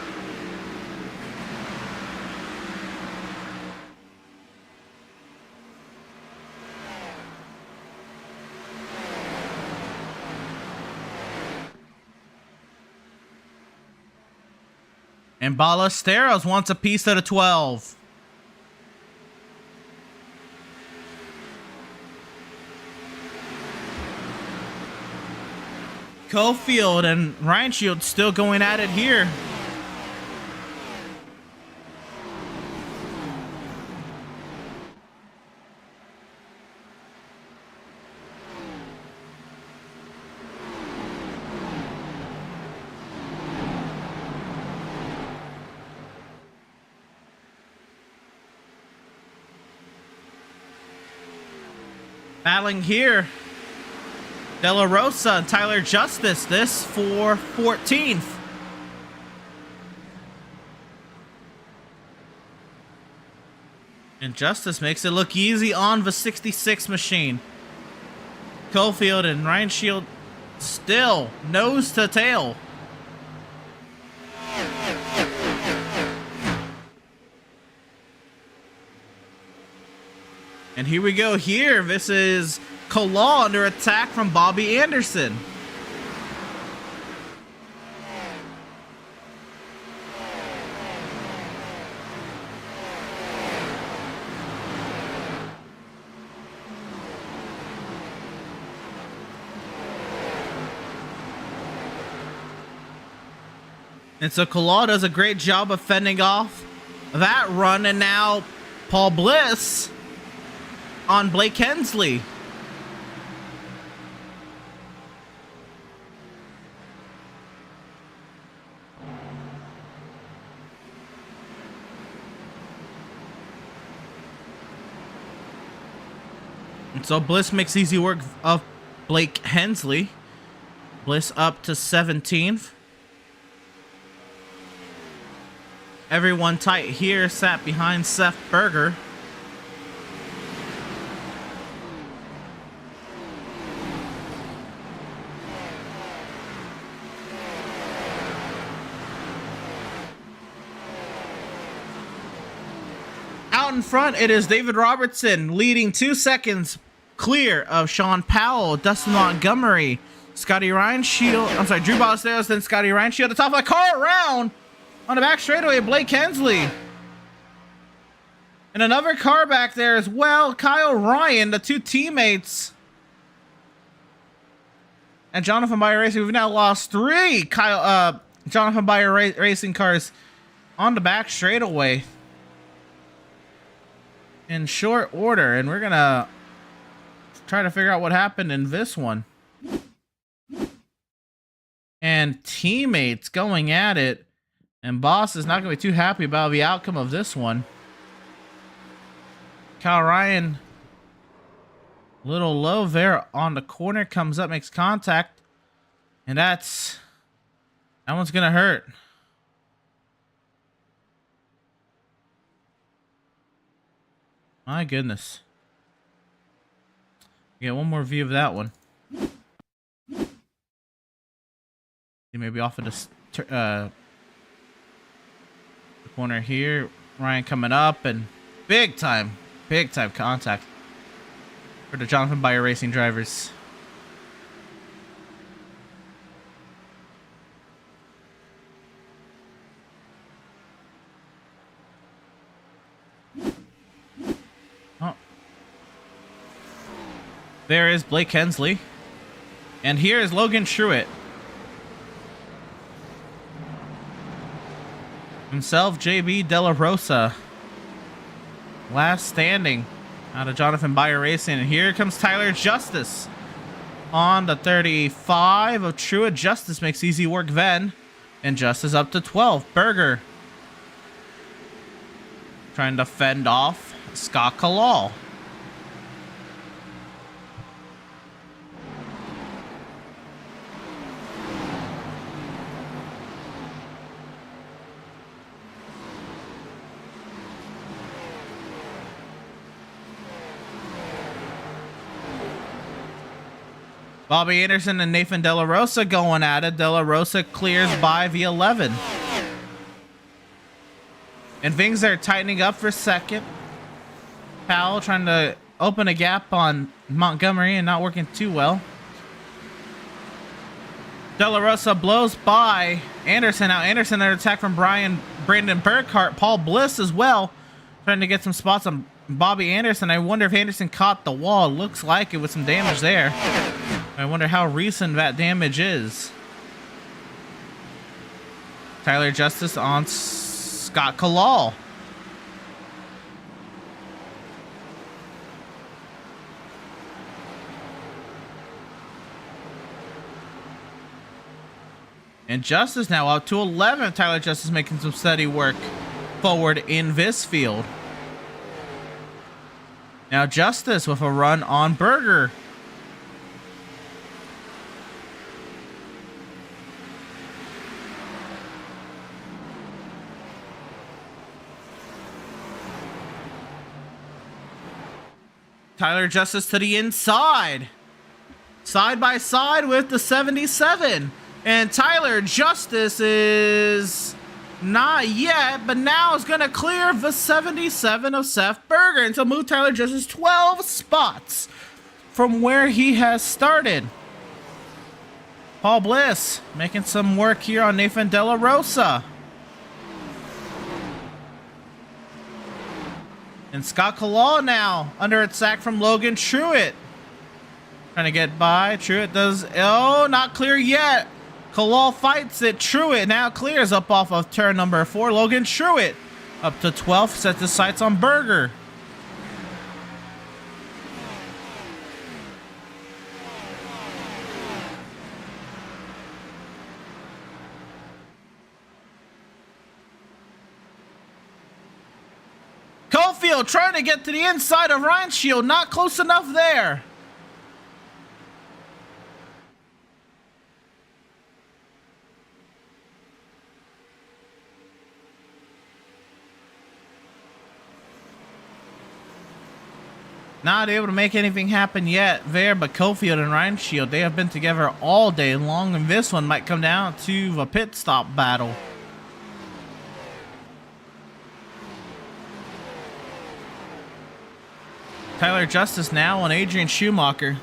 And Ballesteros wants a piece of the 12. Cofield and Ryan Shield still going at it here. Battling here. De La Rosa and Tyler Justice, this for 14th. And Justice makes it look easy on the 66 machine. Cofield and Ryan Shield still nose to tail. And here we go here. This is Kalaw under attack from Bobby Anderson. And so Kalaw does a great job of fending off that run, and now Paul Bliss on Blake Hensley. And so Bliss makes easy work of Blake Hensley. Bliss up to 17th. Everyone tight here, sat behind Seth Berger. Out in front, it is David Robertson leading 2 seconds clear of Sean Powell, Dustin Montgomery, Drew Ballesteros, then Scotty Ryan Shield. The top of the car around on the back straightaway, Blake Hensley. And another car back there as well, Kyle Ryan, the two teammates. And Jonathan Byer Racing, we've now lost 3 Jonathan Byer Racing cars on the back straightaway in short order, and we're gonna try to figure out what happened in this one. And teammates going at it, and Boss is not gonna be too happy about the outcome of this one. Kyle Ryan, a little low there on the corner, comes up, makes contact, and that one's gonna hurt. My goodness. Get one more view of that one. Maybe off of the corner here. Ryan coming up, and big time contact for the Jonathan Byer Racing drivers. There is Blake Hensley. And here is Logan Truitt. Himself, JB De La Rosa. Last standing out of Jonathan Byer Racing. And here comes Tyler Justice on the 35 of Truitt. Justice makes easy work then. And Justice up to 12. Berger trying to fend off Scott Kalal. Bobby Anderson and Nathan De La Rosa going at it. De La Rosa clears by the 11. And things are tightening up for second. Powell trying to open a gap on Montgomery and not working too well. De La Rosa blows by Anderson. Now Anderson under attack from Brian Brandon Burkhart, Paul Bliss as well, trying to get some spots on Bobby Anderson. I wonder if Anderson caught the wall. Looks like it was some damage there. I wonder how recent that damage is. Tyler Justice on Scott Kalal. And Justice now up to 11. Tyler Justice making some steady work forward in this field. Now Justice with a run on Berger. Tyler Justice to the inside. Side by side with the 77. And Tyler Justice is not yet, but now is going to clear the 77 of Seth Berger. And to move Tyler Justice 12 spots from where he has started. Paul Bliss making some work here on Nathan De La Rosa. And Scott Kalal now under attack from Logan Truitt. Trying to get by. Truitt does... Oh, not clear yet. Kalal fights it. Truitt now clears up off of turn number 4. Logan Truitt up to 12th. Sets his sights on Berger. Cofield trying to get to the inside of Ryan Shield. Not close enough there. Not able to make anything happen yet there, but Cofield and Ryan Shield, they have been together all day long, and this one might come down to the pit stop battle. Tyler Justice now on Adrian Schumacher.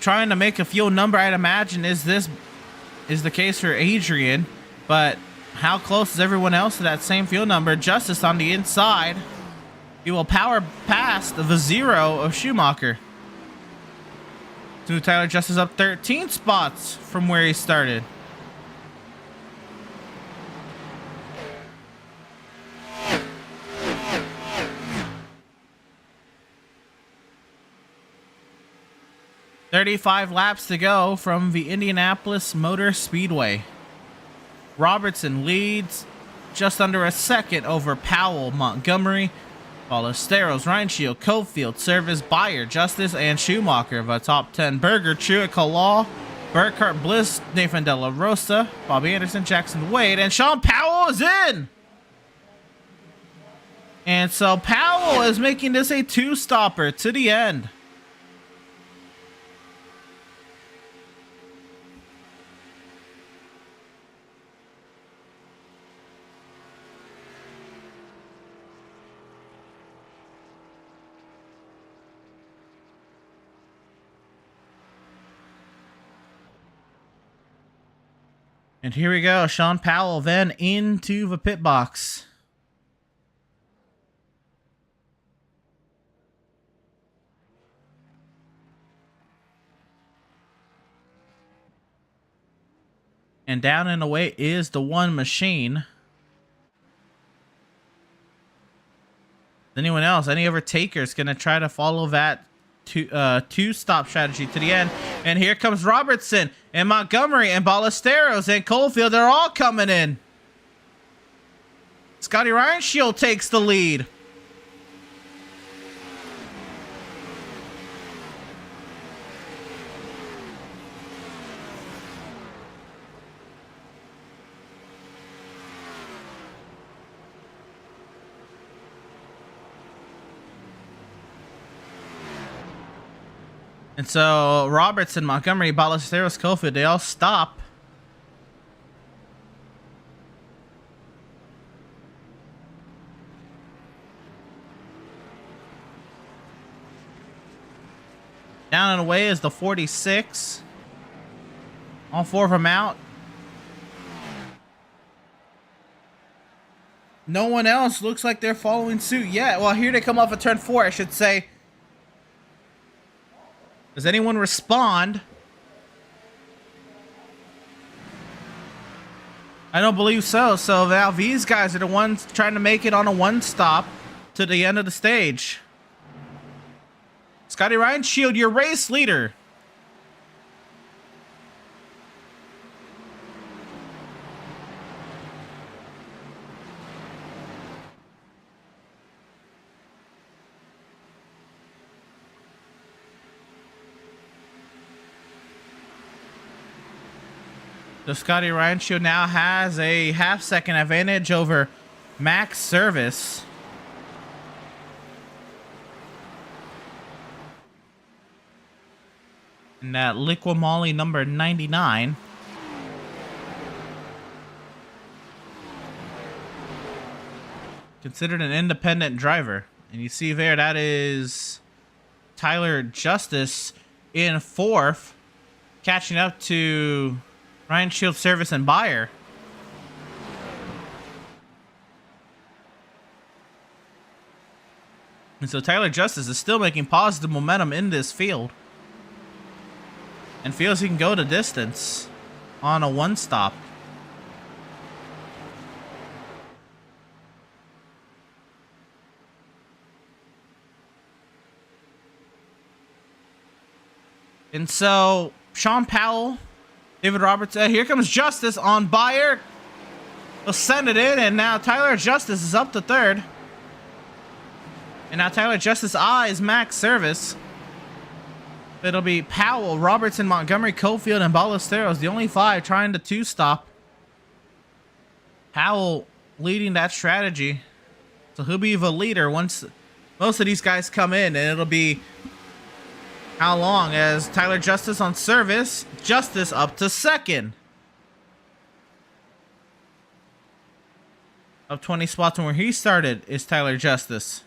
Trying to make a fuel number, I'd imagine, is the case for Adrian, but how close is everyone else to that same fuel number? Justice on the inside. He will power past the 0 of Schumacher. So Tyler Justice up 13 spots from where he started. "35 laps to go from the Indianapolis Motor Speedway. Robertson leads just under a second over Powell, Montgomery, Ballesteros, Ryan Shield, Cofield, Service, Beyer, Justice, and Schumacher. The top 10: Berger, Truitt, Kalal, Burkhart, Bliss, Nathan De La Rosa, Bobby Anderson, Jackson Wade, and Sean Powell is in. And so Powell is making this a 2-stopper to the end. And here we go, Sean Powell then into the pit box. And down and away is the one machine. Anyone else, any overtakers going to try to follow that two-stop strategy to the end. And here comes Robertson and Montgomery and Ballesteros and Cofield. They're all coming in. Scotty Ryan Shield takes the lead. And so Robertson, Montgomery, Ballesteros, Cofield, they all stop. Down and away is the 46. All 4 of them out. No one else looks like they're following suit yet. Well, here they come off of turn 4, I should say. Does anyone respond? I don't believe so. So now these guys are the ones trying to make it on a one stop to the end of the stage. Scotty Ryan Shield, your race leader. So Scotty Ryan Shield now has a half-second advantage over Max Service. And that Liquimolly number 99. Considered an independent driver. And you see there, that is Tyler Justice in 4th. Catching up to Ryan Shield Service and Buyer. And so Tyler Justice is still making positive momentum in this field. And feels he can go the distance on a one stop. And so Sean Powell, David Roberts, here comes Justice on Buyer. He'll send it in, and now Tyler Justice is up to 3rd. And now Tyler Justice eyes Max Service. It'll be Powell, Robertson, Montgomery, Cofield, and Ballesteros, the only 5 trying to 2-stop. Powell leading that strategy. So he'll be the leader once most of these guys come in, and it'll be how long as Tyler Justice on Service. Justice up to 2nd. Up 20 spots from where he started is Tyler Justice.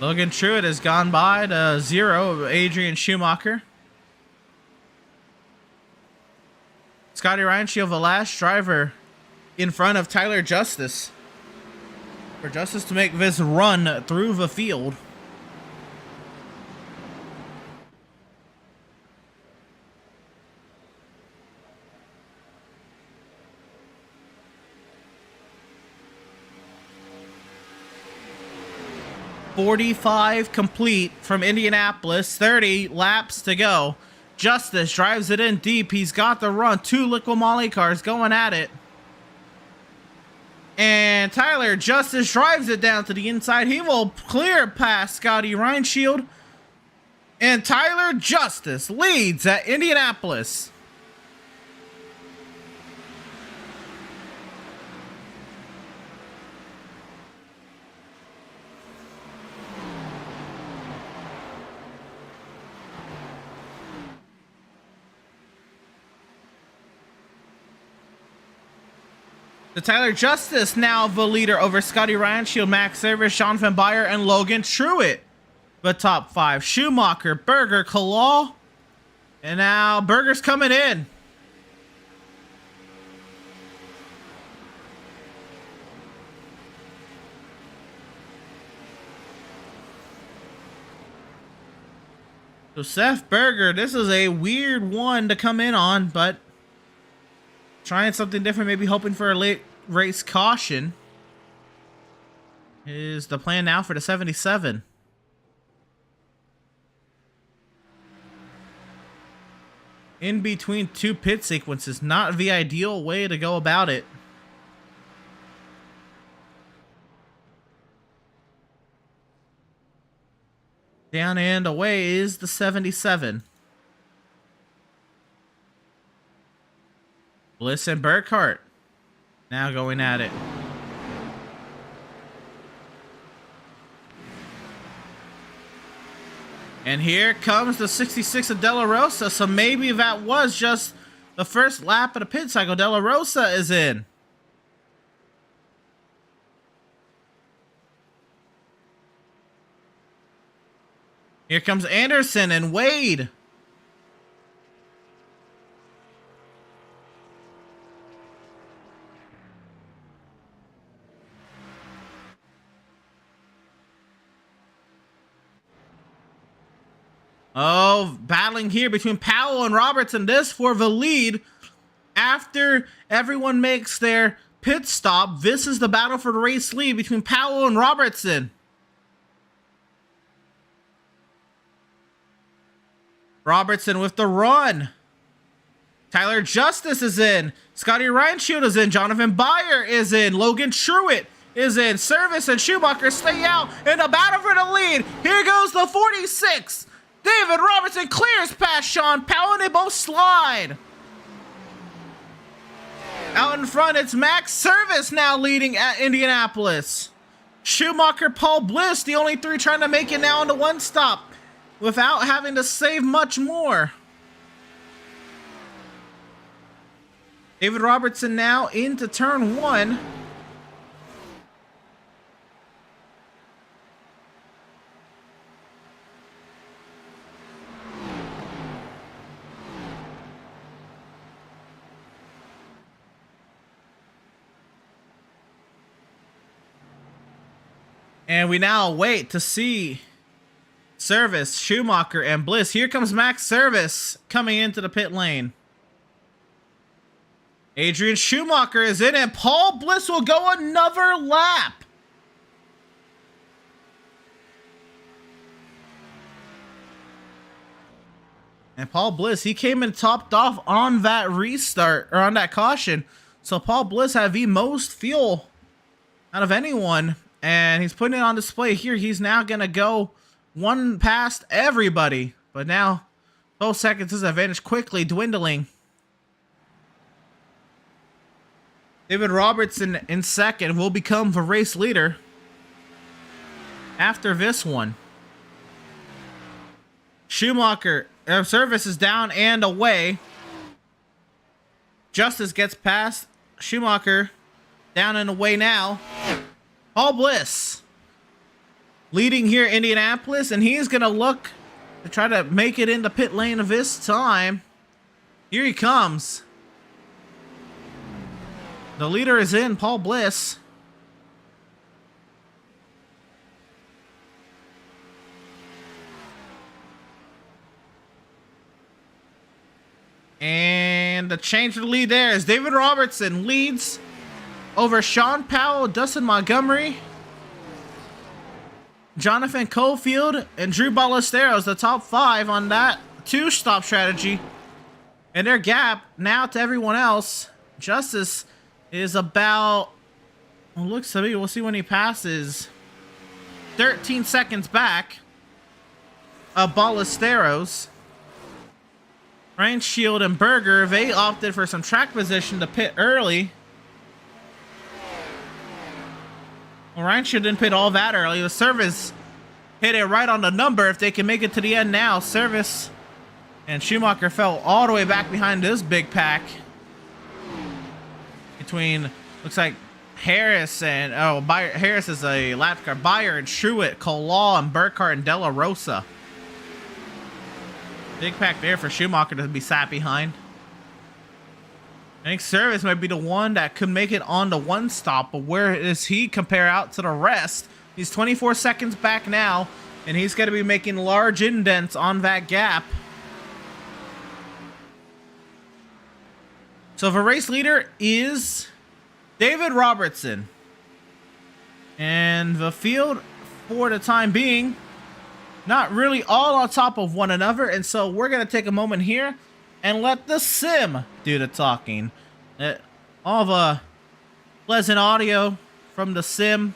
Logan Truitt has gone by to 0. Adrian Schumacher. Scotty Ryan Shield, the last driver in front of Tyler Justice. For Justice to make this run through the field. .45 complete from Indianapolis. 30 laps to go. Justice drives it in deep. He's got the run. 2 Liquimolly cars going at it. And Tyler Justice drives it down to the inside. He will clear past Scotty Ryan Shield. And Tyler Justice leads at Indianapolis. The Tyler Justice now the leader over Scotty Ryan Shield, Max Service, Sean Van Buyer, and Logan Truitt. The top 5. Schumacher, Berger, Kalal. And now Berger's coming in. So Seth Berger, this is a weird one to come in on, but trying something different, maybe hoping for a late race caution is the plan now for the 77. In between 2 pit sequences, not the ideal way to go about it. Down and away is the 77. Bliss and Burkhart now going at it. And here comes the 66 of De La Rosa. So maybe that was just the first lap of the pit cycle. De La Rosa is in. Here comes Anderson and Wade. Oh, battling here between Powell and Robertson. This for the lead. After everyone makes their pit stop, this is the battle for the race lead between Powell and Robertson. Robertson with the run. Tyler Justice is in. Scotty Reinshield is in. Jonathan Byer is in. Logan Truitt is in. Service and Schumacher stay out in the battle for the lead. Here goes the 46. David Robertson clears past Sean Powell and they both slide. Out in front, it's Max Service now leading at Indianapolis. Schumacher, Paul Bliss, the only three trying to make it now on the one stop without having to save much more. David Robertson now into turn one. And we now wait to see Service, Schumacher, and Bliss. Here comes Max Service coming into the pit lane. Adrian Schumacher is in, and Paul Bliss will go another lap. And Paul Bliss, he came and topped off on that restart, or on that caution. So Paul Bliss had the most fuel out of anyone. And he's putting it on display here. He's now going to go one past everybody. But now, 12 seconds, his advantage quickly dwindling. David Robertson in second will become the race leader after this one. Schumacher, Service is down and away. Justice gets past Schumacher, down and away now. Paul Bliss leading here Indianapolis, and he's going to look to try to make it into pit lane of this time. Here he comes. The leader is in, Paul Bliss. And the change of the lead there is David Robertson leads over Sean Powell, Dustin Montgomery, Jonathan Cofield, and Drew Ballesteros, the top five on that two-stop strategy. And their gap now to everyone else, Justice is about, well, looks to me, we'll see when he passes, 13 seconds back of Ballesteros. Reinshield and Berger, they opted for some track position to pit early. Well, Reinshield didn't pit all that early. The Service hit it right on the number. If they can make it to the end now, Service and Schumacher fell all the way back behind this big pack. Between, looks like Harris and, Harris is a lap car. Byer and Truitt, Colaw and Burkhart and De La Rosa. Big pack there for Schumacher to be sat behind. I think Service might be the one that could make it on the one stop, but where does he compare out to the rest? He's 24 seconds back now, and he's going to be making large indents on that gap. So the race leader is David Robertson. And the field, for the time being, not really all on top of one another, and so we're going to take a moment here and let the sim do the talking. All the pleasant audio from the sim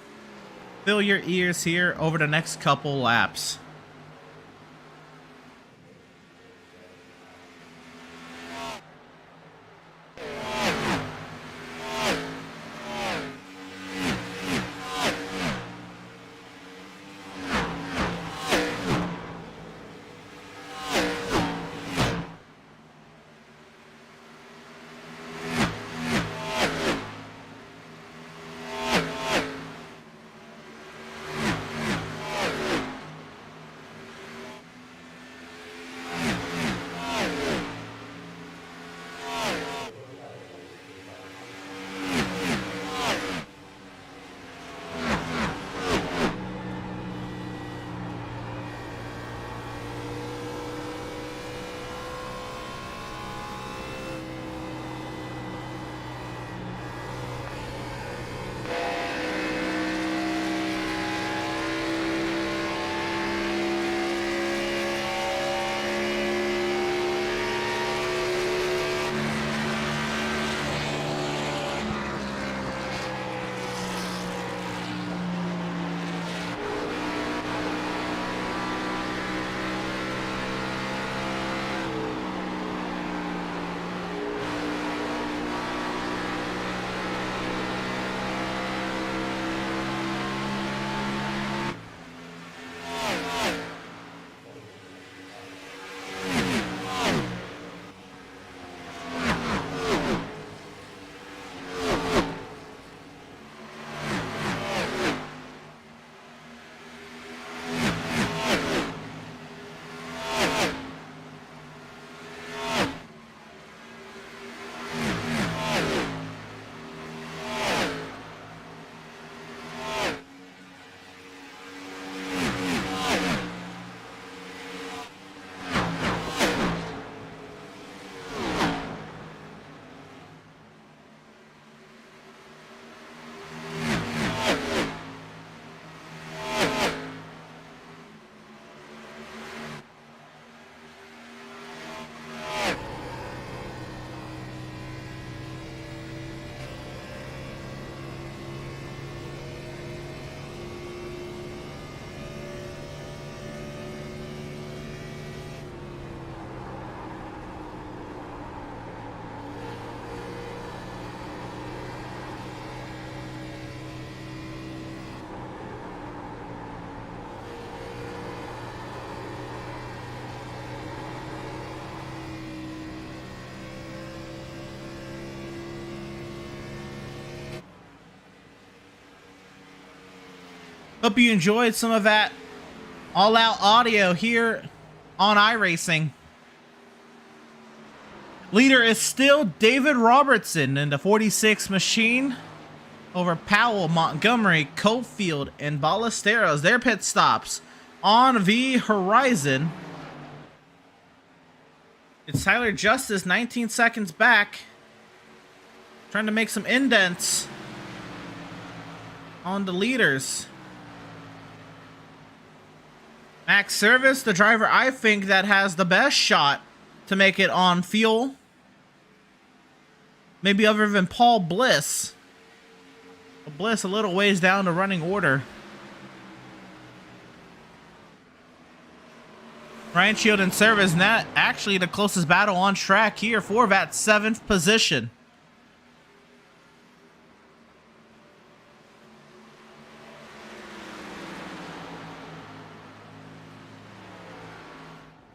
fill your ears here over the next couple laps. Hope you enjoyed some of that all-out audio here on iRacing. Leader is still David Robertson in the 46 machine over Powell, Montgomery, Cofield, and Ballesteros. Their pit stops on the horizon. It's Tyler Justice 19 seconds back, trying to make some indents on the leaders. Max Service, the driver I think that has the best shot to make it on fuel. Maybe other than Paul Bliss. Bliss a little ways down the running order. Ryan Shield and Service, not actually the closest battle on track here for that 7th position.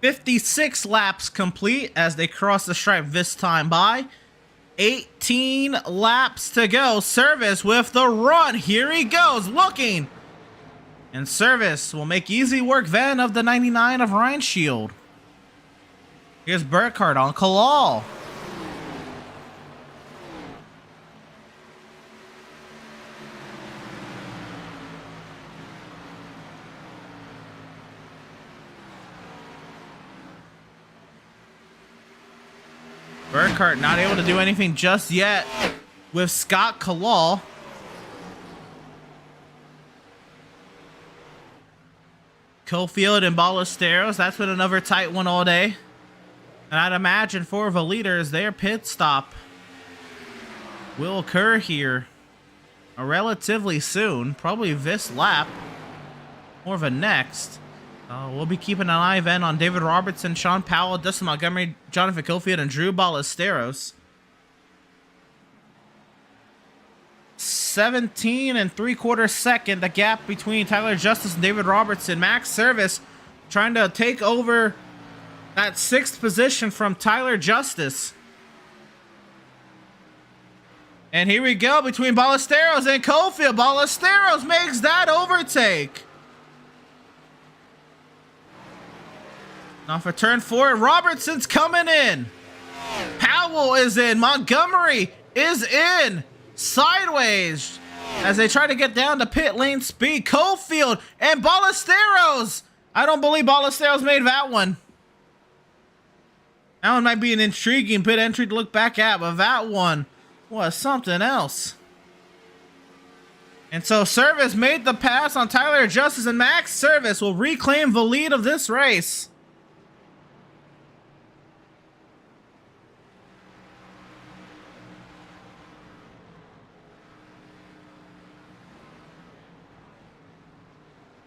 "56 laps complete as they cross the stripe this time by. 18 laps to go. Service with the run. Here he goes, looking. And Service will make easy work then of the 99 of Ryan Shield. Here's Burkhardt on Kalal. Burkhardt not able to do anything just yet with Scott Kalal. Cofield and Ballesteros, that's been another tight one all day. And I'd imagine for the leaders, their pit stop will occur here relatively soon. Probably this lap or the next. We'll be keeping an eye then on David Robertson, Sean Powell, Dustin Montgomery, Jonathan Cofield, and Drew Ballesteros. 17 3/4 second, the gap between Tyler Justice and David Robertson. Max Service trying to take over that 6th position from Tyler Justice. And here we go between Ballesteros and Cofield. Ballesteros makes that overtake. Now for turn 4, Robertson's coming in. Powell is in. Montgomery is in. Sideways as they try to get down to pit lane speed. Cofield and Ballesteros. I don't believe Ballesteros made that one. That one might be an intriguing pit entry to look back at, but that one was something else. And so Service made the pass on Tyler Justice, and Max Service will reclaim the lead of this race.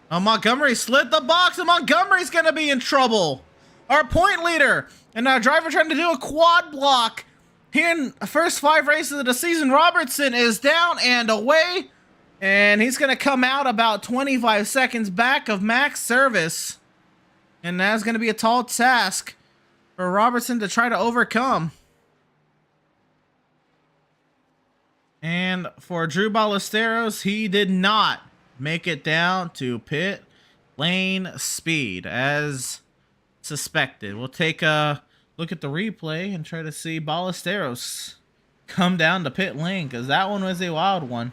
Montgomery slid the box, and Montgomery's going to be in trouble. Our point leader and our driver trying to do a quad block here in the first 5 races of the season. Robertson is down and away, and he's going to come out about 25 seconds back of Max Service. And that's going to be a tall task for Robertson to try to overcome. And for Drew Ballesteros, he did not make it down to pit lane speed as suspected. We'll take a look at the replay and try to see Ballesteros come down to pit lane, because that one was a wild one.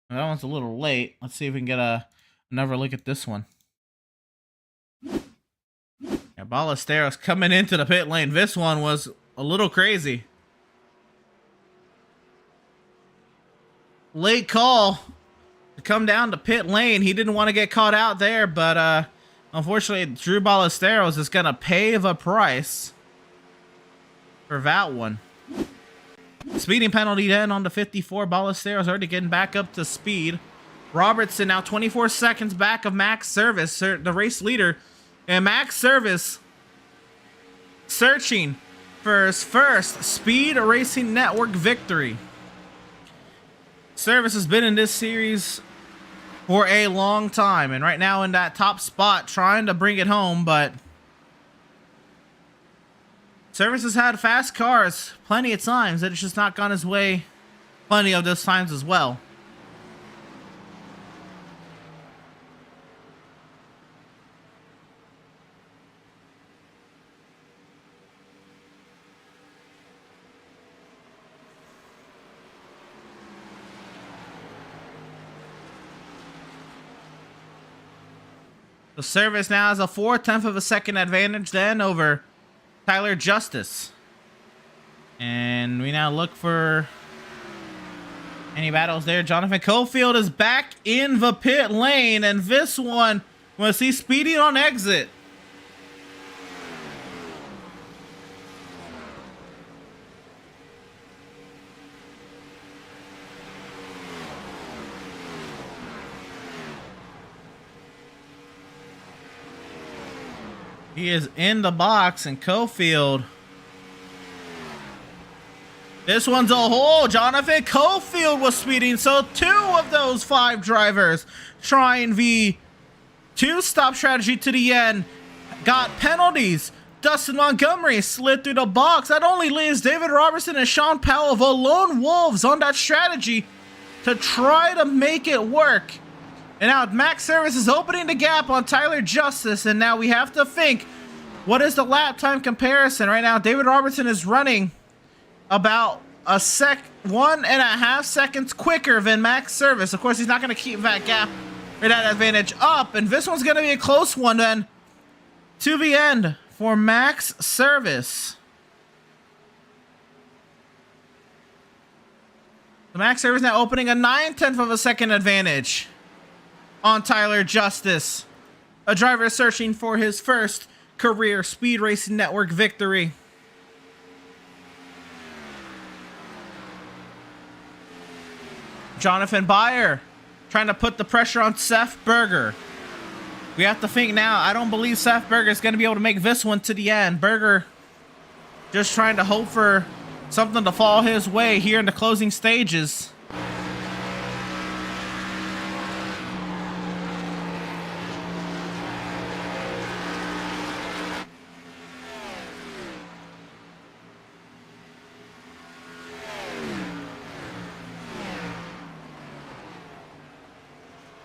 That one's a little late. Let's see if we can get another look at this one. Yeah, Ballesteros coming into the pit lane. This one was a little crazy. Late call to come down to pit lane. He didn't want to get caught out there, but unfortunately, Drew Ballesteros is going to pay the price for that one. Speeding penalty then on the 54. Ballesteros already getting back up to speed. Robertson now 24 seconds back of Max Service, the race leader. And Max Service searching for his first Speed Racing Network victory. Service has been in this series for a long time, and right now in that top spot trying to bring it home, but Service has had fast cars plenty of times. It's just not gone his way plenty of those times as well. The Service now has a 4/10 of a second advantage then over Tyler Justice. And we now look for any battles there. Jonathan Cofield is back in the pit lane, and this one was he speeding on exit. He is in the box, and Cofield. This one's a hole. Jonathan Cofield was speeding, so 2 of those 5 drivers trying the 2-stop strategy to the end got penalties. Dustin Montgomery slid through the box. That only leaves David Robertson and Sean Powell, the lone wolves, on that strategy to try to make it work. And now Max Service is opening the gap on Tyler Justice, and now we have to think, what is the lap time comparison? Right now, David Robertson is running about 1.5 seconds quicker than Max Service. Of course, he's not going to keep that gap or that advantage up, and this one's going to be a close one then to the end for Max Service. The Max Service now opening a 9/10 of a second advantage on Tyler Justice, a driver searching for his first career Speed Racing Network victory. Jonathan Byer trying to put the pressure on Seth Berger. We have to think now, I don't believe Seth Berger is going to be able to make this one to the end. Berger just trying to hope for something to fall his way here in the closing stages.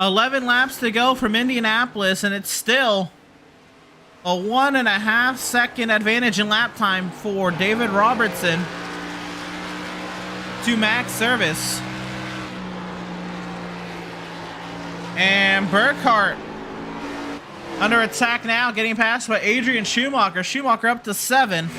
$11 laps to go from Indianapolis, and it's still a 1.5 second advantage in lap time for David Robertson to Max Service. And Burkhart under attack now, getting passed by Adrian Schumacher. Schumacher up to 7.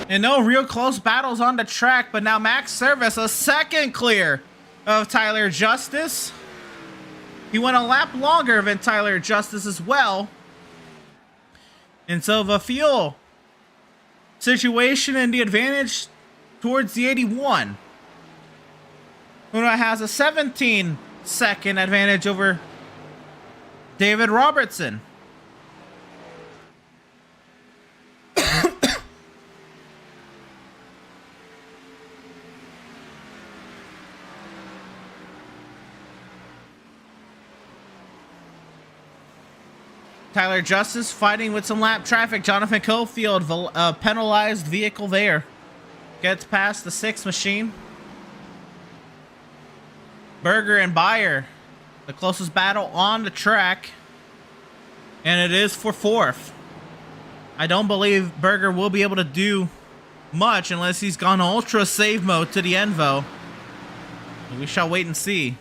And no real close battles on the track, but now Max Service a second clear of Tyler Justice. He went a lap longer than Tyler Justice as well. And so the fuel situation and the advantage towards the 81. Uno has a 17-second advantage over David Robertson. Tyler Justice fighting with some lap traffic. Jonathan Cofield, penalized vehicle there. Gets past the 6 machine. Berger and Byer, the closest battle on the track. And it is for 4th. I don't believe Berger will be able to do much unless he's gone ultra save mode to the end, though. We shall wait and see.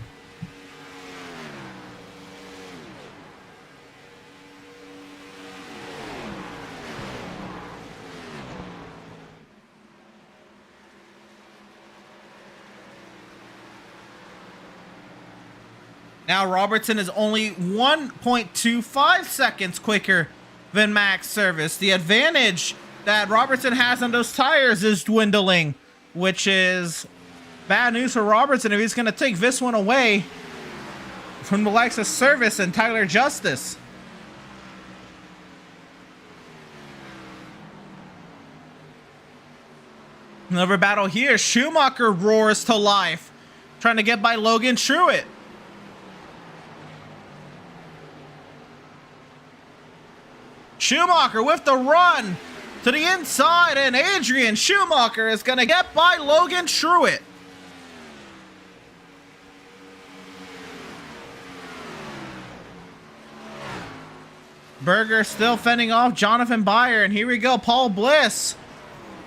Now Robertson is only 1.25 seconds quicker than Max Service. The advantage that Robertson has on those tires is dwindling, which is bad news for Robertson if he's going to take this one away from the likes of Service and Tyler Justice. Another battle here. Schumacher roars to life, trying to get by Logan Truitt. Schumacher with the run to the inside, and Adrian Schumacher is going to get by Logan Truitt. Berger still fending off Jonathan Byer, and here we go. Paul Bliss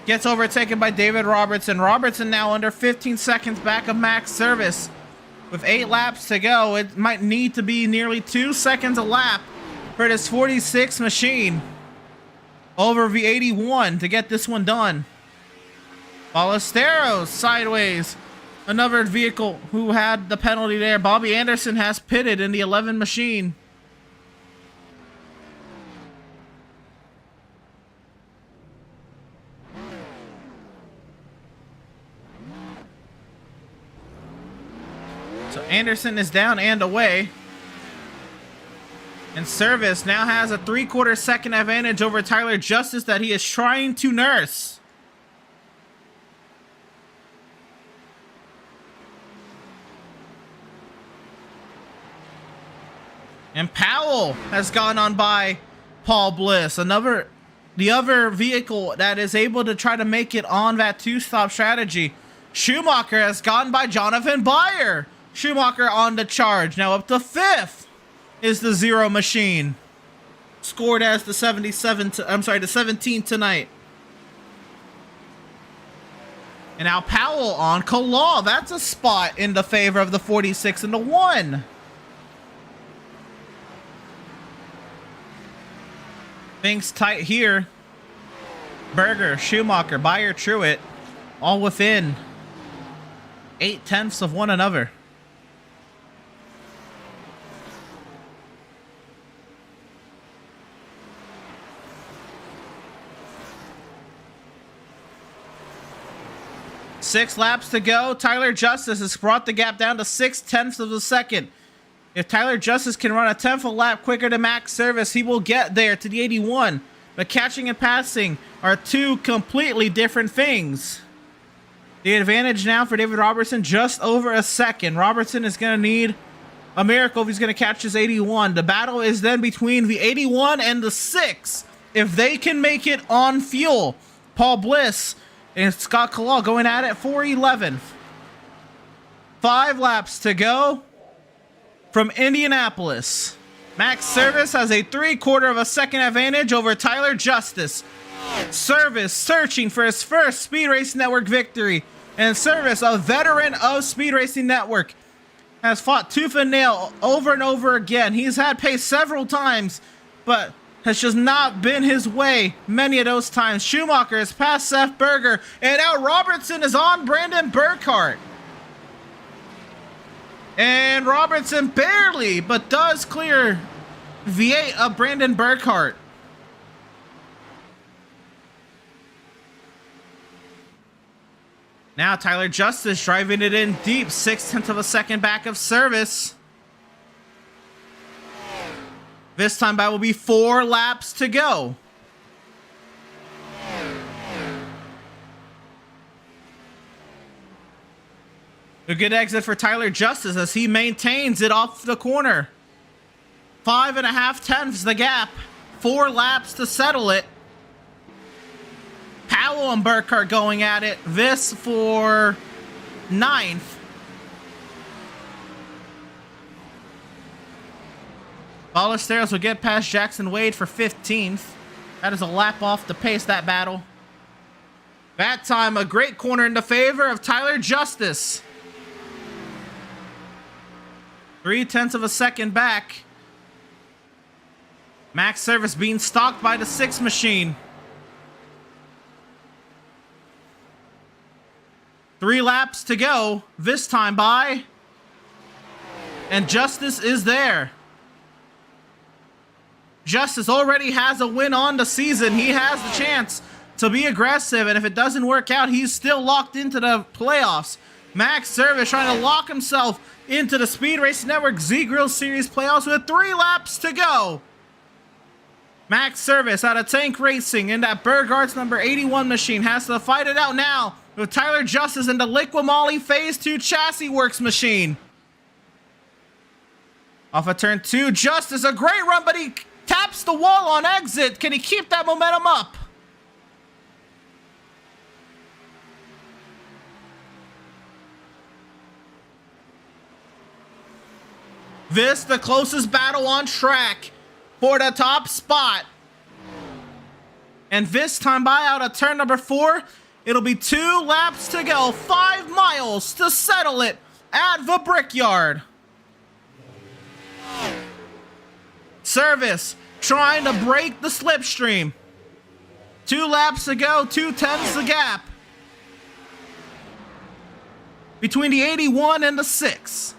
gets overtaken by David Robertson. Robertson now under 15 seconds back of Max Service. With 8 laps to go, it might need to be nearly 2 seconds a lap for this 46 machine over V81 to get this one done. Ballesteros sideways. Another vehicle who had the penalty there. Bobby Anderson has pitted in the 11 machine. So Anderson is down and away. And Service now has a 3/4 second advantage over Tyler Justice that he is trying to nurse. And Powell has gone on by Paul Bliss. The other vehicle that is able to try to make it on that 2-stop strategy. Schumacher has gone by Jonathan Byer. Schumacher on the charge. Now up to 5th is the 0 machine. Scored as the 17 tonight. And now Powell on Kalal. That's a spot in the favor of the 46 and the 1. Things tight here. Berger, Schumacher, Byer, Truitt, all within 0.8 of one another. Six laps to go. Tyler Justice has brought the gap down to 0.6 of a second. If Tyler Justice can run a 10th a lap quicker than Max Service, he will get there to the 81. But catching and passing are two completely different things. The advantage now for David Robertson, just over a second. Robertson is going to need a miracle if he's going to catch his 81. The battle is then between the 81 and the 6. If they can make it on fuel, Paul Bliss and Scott Kalal going at it for 11th. 5 laps to go from Indianapolis. Max Service has a 3/4 of a second advantage over Tyler Justice. Service searching for his first Speed Racing Network victory. And Service, a veteran of Speed Racing Network, has fought tooth and nail over and over again. He's had pace several times, but has just not been his way many of those times. Schumacher has passed Seth Berger, and now Robertson is on Brandon Burkhart. And Robertson barely, but does clear V8 of Brandon Burkhart. Now Tyler Justice driving it in deep, 0.6 of a second back of Service. This time by will be 4 laps to go. A good exit for Tyler Justice as he maintains it off the corner. 5.5 the gap. 4 laps to settle it. Powell and Burkhart going at it. This for 9th. Ballesteros will get past Jackson Wade for 15th. That is a lap off the pace, that battle. That time, a great corner in the favor of Tyler Justice. 0.3 of a second back. Max Service being stalked by the 6 machine. 3 laps to go. This time by. And Justice is there. Justice already has a win on the season. He has the chance to be aggressive, and if it doesn't work out, he's still locked into the playoffs. Max Service trying to lock himself into the Speed Racing Network Z-Grill Series playoffs with 3 laps to go. Max Service out of Tank Racing in that Burghart's number 81 machine has to fight it out now with Tyler Justice into Liqui Moly Phase 2 Chassis Works machine. Off of turn 2, Justice, a great run, but he taps the wall on exit. Can he keep that momentum up? This, the closest battle on track for the top spot. And this time by out of turn number 4, it'll be 2 laps to go, 5 miles to settle it at the Brickyard. Service trying to break the slipstream. 2 laps to go, 2/10 the gap between the 81 and the 6.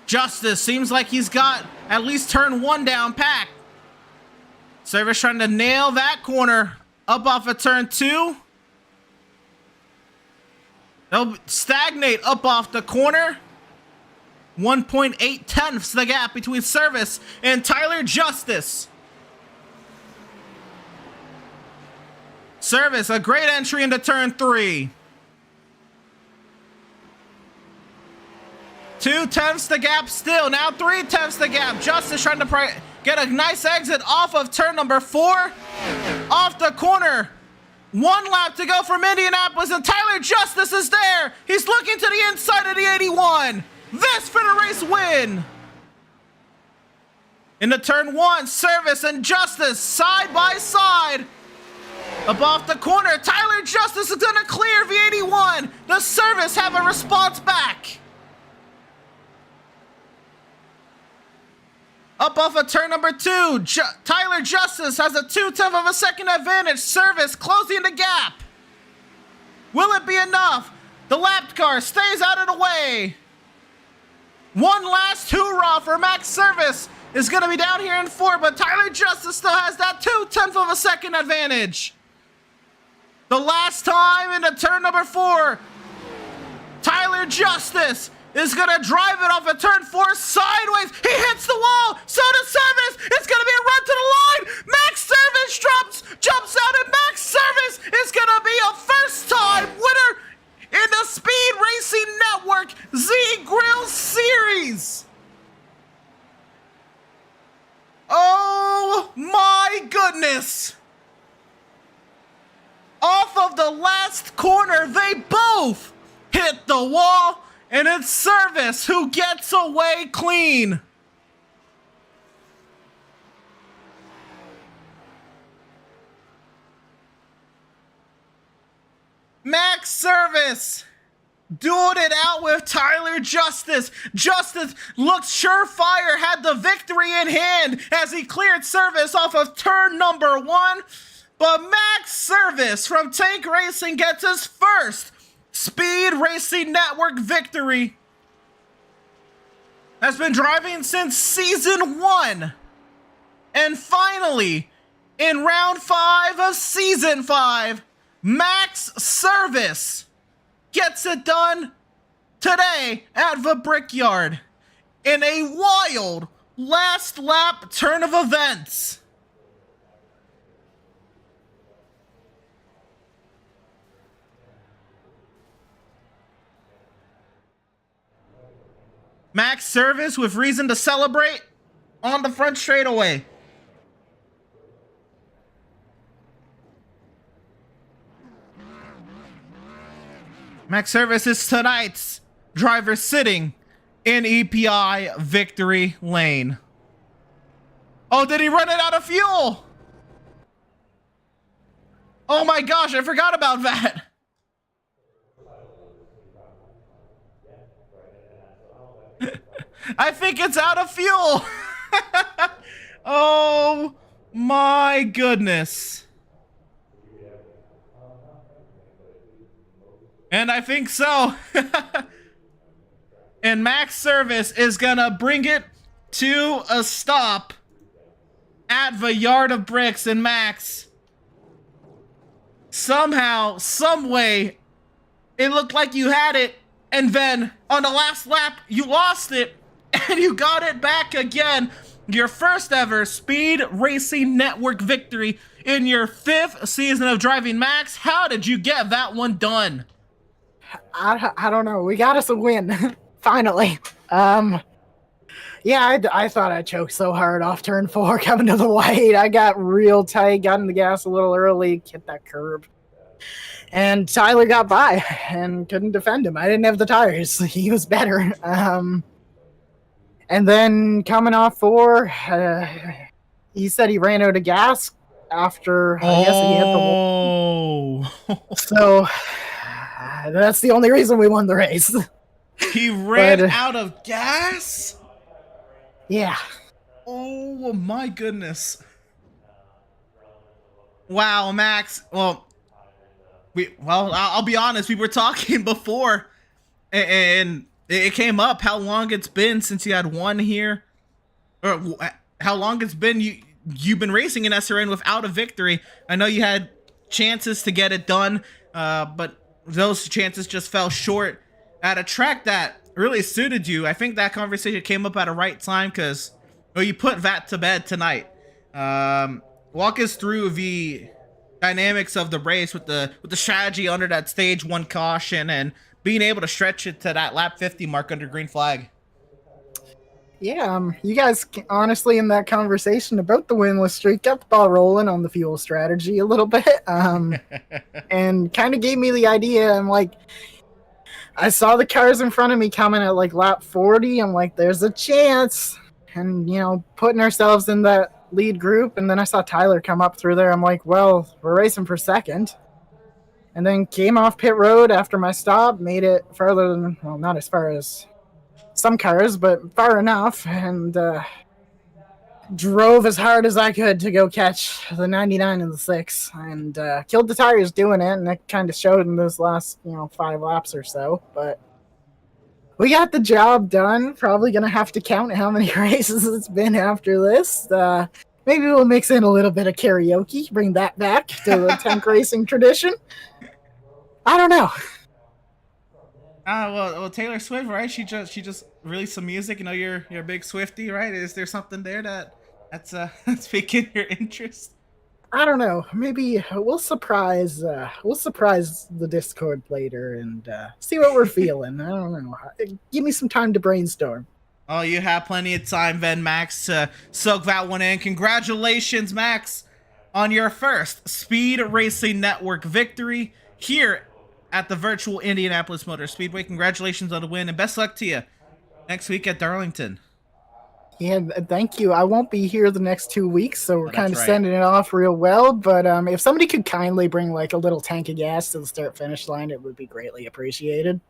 Justice seems like he's got at least turn 1 down pat. Service trying to nail that corner up off of turn 2. They'll stagnate up off the corner. 1.8 the gap between Service and Tyler Justice. Service, a great entry into turn 3. 2/10 the gap still. Now 3/10 the gap. Justice trying to get a nice exit off of turn number 4. Off the corner. 1 lap to go from Indianapolis, and Tyler Justice is there. He's looking to the inside of the 81. This for the race win. Into turn 1, Service and Justice side by side. Up off the corner, Tyler Justice is gonna clear the 81. The Service have a response back. Up off of turn number 2, Tyler Justice has a 0.2 of a second advantage. Service closing the gap. Will it be enough? The lapped car stays out of the way. One last hoorah for Max Service is going to be down here in 4, but Tyler Justice still has that 0.2 of a second advantage. The last time into turn number 4, Tyler Justice is gonna drive it off of turn 4 sideways. He hits the wall. So does Service. It's gonna be a run to the line. Max Service jumps out, and Max Service is gonna be a first-time winner in the Speed Racing Network Z Grill Series. Oh my goodness! Off of the last corner, they both hit the wall. And it's Service who gets away clean. Max Service dueled it out with Tyler Justice. Justice looked surefire, had the victory in hand as he cleared Service off of turn number 1. But Max Service from Tank Racing gets his first Speed Racing Network victory. Has been driving since season 1. And finally, in round 5 of season 5, Max Service gets it done today at the Brickyard in a wild last lap turn of events. Max Service with reason to celebrate on the front straightaway. Max Service is tonight's driver sitting in EPI victory lane. Oh, did he run it out of fuel? Oh my gosh, I forgot about that. I think it's out of fuel. Oh my goodness. And I think so. And Max Service is gonna bring it to a stop at the Yard of Bricks. And Max, somehow, some way, it looked like you had it, and then on the last lap you lost it, and you got it back again. your first ever Speed Racing Network victory in your 5th season of driving, Max. How did you get that one done? I don't know. We got us a win. Finally. Yeah, I thought I choked so hard off turn 4 coming to the white. I got real tight, got in the gas a little early, hit that curb. And Tyler got by and couldn't defend him. I didn't have the tires. He was better. And then coming off 4, he said he ran out of gas after, I guess he hit the wall. So that's the only reason we won the race. He ran out of gas? Yeah. Oh my goodness. Wow, Max. Well, I'll be honest, we were talking before and it came up how long it's been since you had won here, or how long it's been you've been racing in SRN without a victory. I know you had chances to get it done, but those chances just fell short at a track that really suited you. I think that conversation came up at a right time because you put that to bed tonight. Walk us through the dynamics of the race with the strategy under that stage 1 caution and being able to stretch it to that lap 50 mark under green flag. Yeah, you guys honestly in that conversation about the winless streak got the ball rolling on the fuel strategy a little bit, and kind of gave me the idea. I'm like, I saw the cars in front of me coming at like lap 40. I'm like, there's a chance, and putting ourselves in that lead group. And then I saw Tyler come up through there. I'm like, well, we're racing for second. And then came off pit road after my stop, made it farther than, well, not as far as some cars, but far enough, and drove as hard as I could to go catch the 99 and the 6, and killed the tires doing it, and it kind of showed in those last 5 laps or so. But we got the job done. Probably gonna have to count how many races it's been after this. Maybe we'll mix in a little bit of karaoke, bring that back to the tank racing tradition. I don't know. Well, Taylor Swift, right? She just released some music. You're a big Swiftie, right? Is there something there that's piquing your interest? I don't know. Maybe we'll surprise the Discord later and see what we're feeling. I don't know. Give me some time to brainstorm. Oh, you have plenty of time then, Max, to soak that one in. Congratulations, Max, on your first Speed Racing Network victory here at the virtual Indianapolis Motor Speedway. Congratulations on the win, and best luck to you next week at Darlington. Yeah, thank you. I won't be here the next 2 weeks, so we're kind of sending it off real well. But if somebody could kindly bring like a little tank of gas to the start-finish line, it would be greatly appreciated.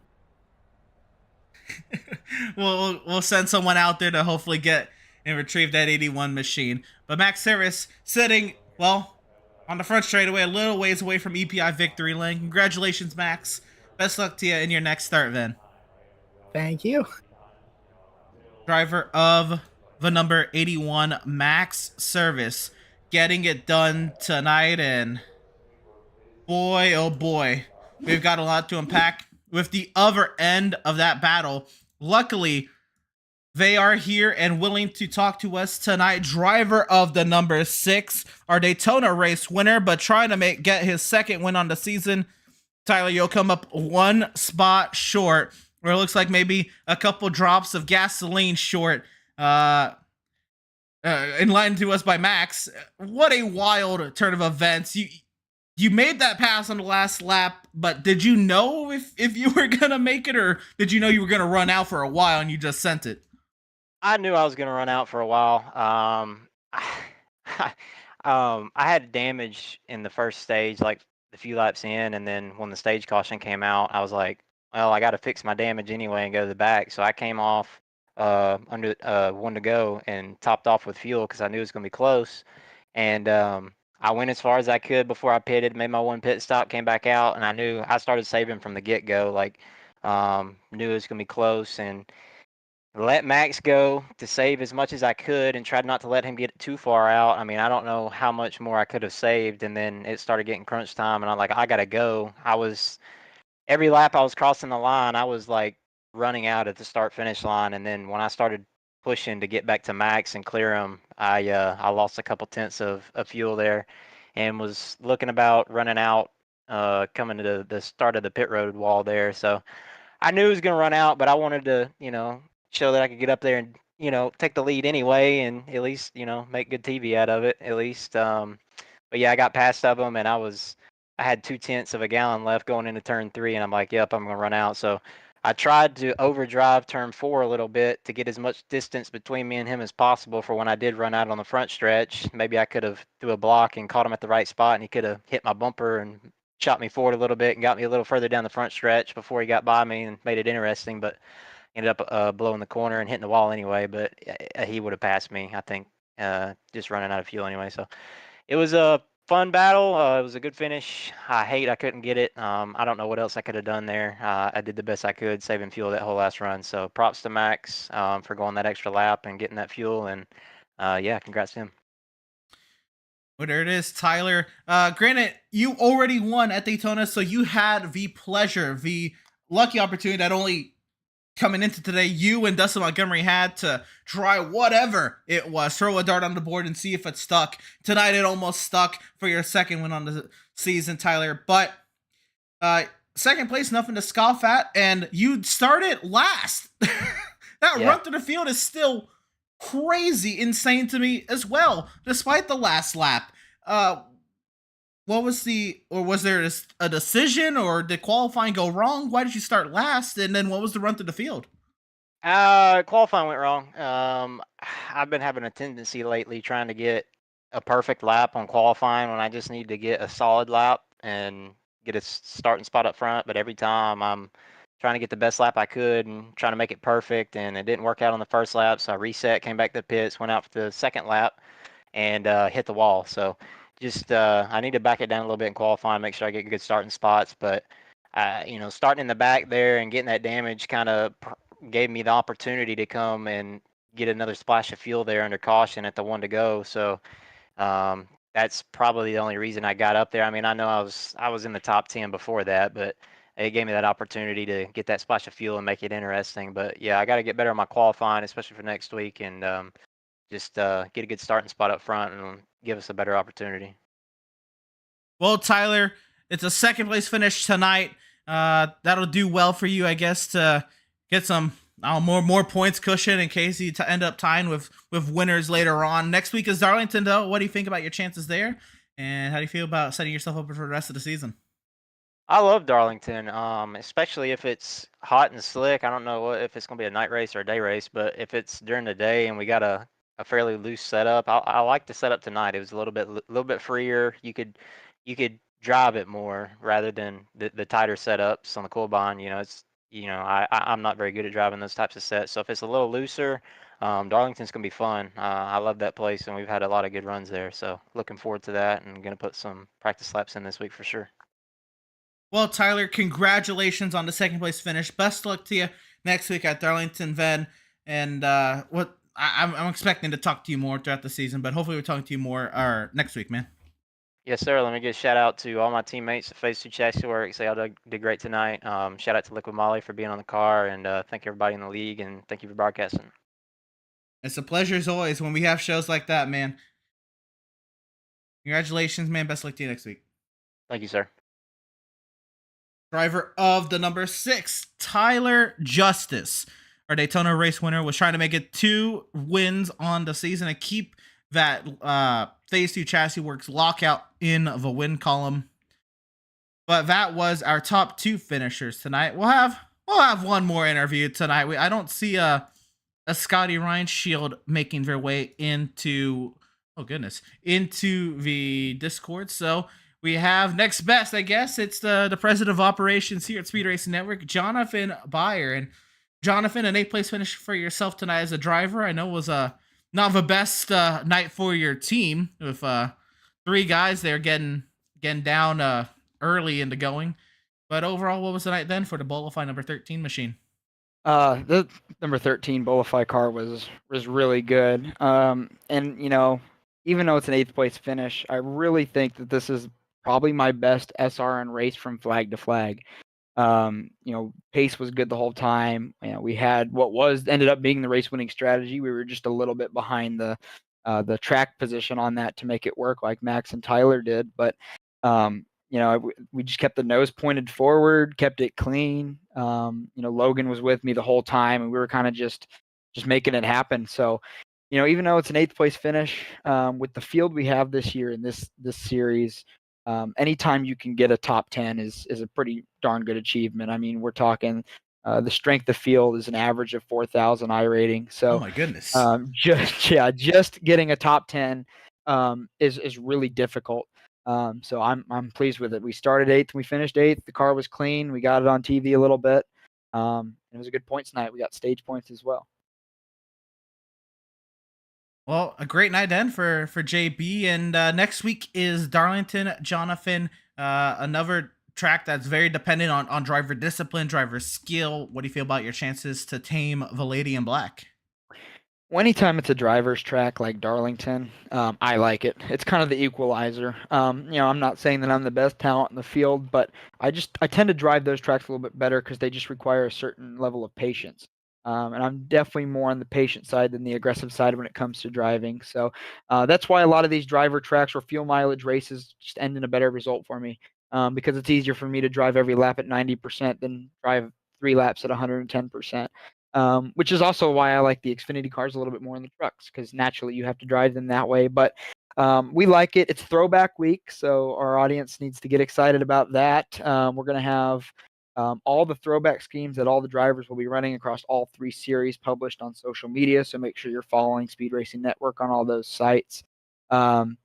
We'll send someone out there to hopefully get and retrieve that 81 machine. But Max Harris sitting, well, on the front straightaway, a little ways away from EPI victory lane. Congratulations, Max. Best luck to you in your next start, then. Thank you. Driver of the number 81, Max Service, getting it done tonight. And boy, oh boy, we've got a lot to unpack with the other end of that battle. Luckily, they are here and willing to talk to us tonight. Driver of the number 6, our Daytona race winner, but trying to get his second win on the season. Tyler, you'll come up 1 spot short, where it looks like maybe a couple drops of gasoline short. Enlightened to us by Max. What a wild turn of events. You made that pass on the last lap, but did you know if you were gonna make it, or did you know you were gonna run out for a while and you just sent it? I knew I was going to run out for a while. I had damage in the first stage, like the few laps in, and then when the stage caution came out, I was like, well, I got to fix my damage anyway and go to the back. So I came off under 1 to go and topped off with fuel because I knew it was going to be close. And I went as far as I could before I pitted, made my 1 pit stop, came back out, and I knew I started saving from the get-go. Like, knew it was going to be close, and let Max go to save as much as I could and tried not to let him get too far out. I mean, I don't know how much more I could have saved. And then it started getting crunch time, and I'm like, I got to go. Every lap I was crossing the line, I was like running out at the start finish line. And then when I started pushing to get back to max and clear him, I lost a couple tenths of fuel there, and was looking about running out coming to the start of the pit road wall there. So I knew it was going to run out, but I wanted to, show that I could get up there and, take the lead anyway, and at least, make good TV out of it, at least. But yeah, I got past of them, and I had 2/10 of a gallon left going into turn 3, and I'm like, yep, I'm going to run out. So I tried to overdrive turn 4 a little bit to get as much distance between me and him as possible for when I did run out on the front stretch. Maybe I could have threw a block and caught him at the right spot, and he could have hit my bumper and shot me forward a little bit and got me a little further down the front stretch before he got by me and made it interesting. But ended up blowing the corner and hitting the wall anyway. But he would have passed me, I think, just running out of fuel anyway. So it was a fun battle. It was a good finish. I couldn't get it. I don't know what else I could have done there. I did the best I could, saving fuel that whole last run. So props to Max for going that extra lap and getting that fuel. And yeah, congrats to him. Well, there it is, Tyler. Granted, you already won at Daytona, so you had the pleasure, the lucky opportunity that only coming into today, you and Dustin Montgomery had to try whatever it was, throw a dart on the board and see if it stuck. Tonight, it almost stuck for your second win on the season, Tyler. But second place, nothing to scoff at, and you started last. That run through the field is still crazy insane to me as well, despite the last lap. Was there a decision, or did qualifying go wrong? Why did you start last? And then what was the run through the field? Qualifying went wrong. I've been having a tendency lately trying to get a perfect lap on qualifying when I just need to get a solid lap and get a starting spot up front. But every time I'm trying to get the best lap I could and trying to make it perfect, and it didn't work out on the first lap. So I reset, came back to the pits, went out for the second lap, and hit the wall. So just I need to back it down a little bit in qualifying, make sure I get good starting spots. But starting in the back there and getting that damage kind of gave me the opportunity to come and get another splash of fuel there under caution at the one to go. So that's probably the only reason I got up there. I mean, I know I was in the top 10 before that, but it gave me that opportunity to get that splash of fuel and make it interesting. But yeah, I got to get better on my qualifying, especially for next week, and just get a good starting spot up front and give us a better opportunity. Well, Tyler, it's a second place finish tonight. That'll do well for you, I guess, to get some more points cushion in case you end up tying with winners later on. Next week is Darlington, though. What do you think about your chances there? And how do you feel about setting yourself up for the rest of the season? I love Darlington, especially if it's hot and slick. I don't know if it's going to be a night race or a day race, but if it's during the day and we got a fairly loose setup, I like the setup tonight. It was a little bit freer. You could drive it more rather than the tighter setups on the Coolbahn. I'm not very good at driving those types of sets. So if it's a little looser, Darlington's going to be fun. I love that place, and we've had a lot of good runs there. So looking forward to that, and going to put some practice laps in this week for sure. Well, Tyler, congratulations on the second place finish. Best luck to you next week at Darlington, Ven. And I'm expecting to talk to you more throughout the season, but hopefully we're talking to you more next week, man. Yes, sir. Let me give a shout out to all my teammates at Phase 2 Chassis Works. They all did great tonight. Shout out to Liquid Molly for being on the car, and thank everybody in the league, and thank you for broadcasting. It's a pleasure as always when we have shows like that, man. Congratulations, man. Best luck to you next week. Thank you, sir. Driver of the number 6, Tyler Justice, our Daytona race winner, was trying to make it 2 wins on the season and keep that Phase 2 Chassis Works lockout in the win column. But that was our top 2 finishers tonight. We'll have one more interview tonight. I don't see a Scotty Ryan Shield making their way into the Discord. So we have next best, I guess. It's the president of operations here at Speed Racing Network, Jonathan Byer. And Jonathan, an 8th place finish for yourself tonight as a driver. I know it was not the best night for your team with 3 guys there getting down early into going. But overall, what was the night then for the Bolify number 13 machine? The number 13 Bolify car was really good. And even though it's an 8th place finish, I really think that this is probably my best SRN race from flag to flag. Pace was good the whole time. We had what ended up being the race winning strategy. We were just a little bit behind the track position on that to make it work, like Max and Tyler did. But we just kept the nose pointed forward, kept it clean. Logan was with me the whole time, and we were kind of just making it happen. So, even though it's an 8th place finish, with the field we have this year in this series, anytime you can get a top 10 is a pretty darn good achievement. I mean, we're talking the strength of field is an average of 4,000 I rating. So, Oh my goodness. just getting a top 10 is really difficult. So I'm pleased with it. We started 8th, we finished 8th. The car was clean. We got it on TV a little bit. It was a good points night. We got stage points as well. Well, a great night then for JB, and next week is Darlington. Jonathan, another track that's very dependent on driver discipline, driver skill. What do you feel about your chances to tame the Lady in Black? Well, anytime it's a driver's track like Darlington, I like it. It's kind of the equalizer. I'm not saying that I'm the best talent in the field, but I tend to drive those tracks a little bit better because they just require a certain level of patience. And I'm definitely more on the patient side than the aggressive side when it comes to driving. So that's why a lot of these driver tracks or fuel mileage races just end in a better result for me, because it's easier for me to drive every lap at 90% than drive 3 laps at 110%. Which is also why I like the Xfinity cars a little bit more than the trucks, because naturally you have to drive them that way. But we like it. It's throwback week, so our audience needs to get excited about that. We're going to have all the throwback schemes that all the drivers will be running across all 3 series published on social media, so make sure you're following Speed Racing Network on all those sites. And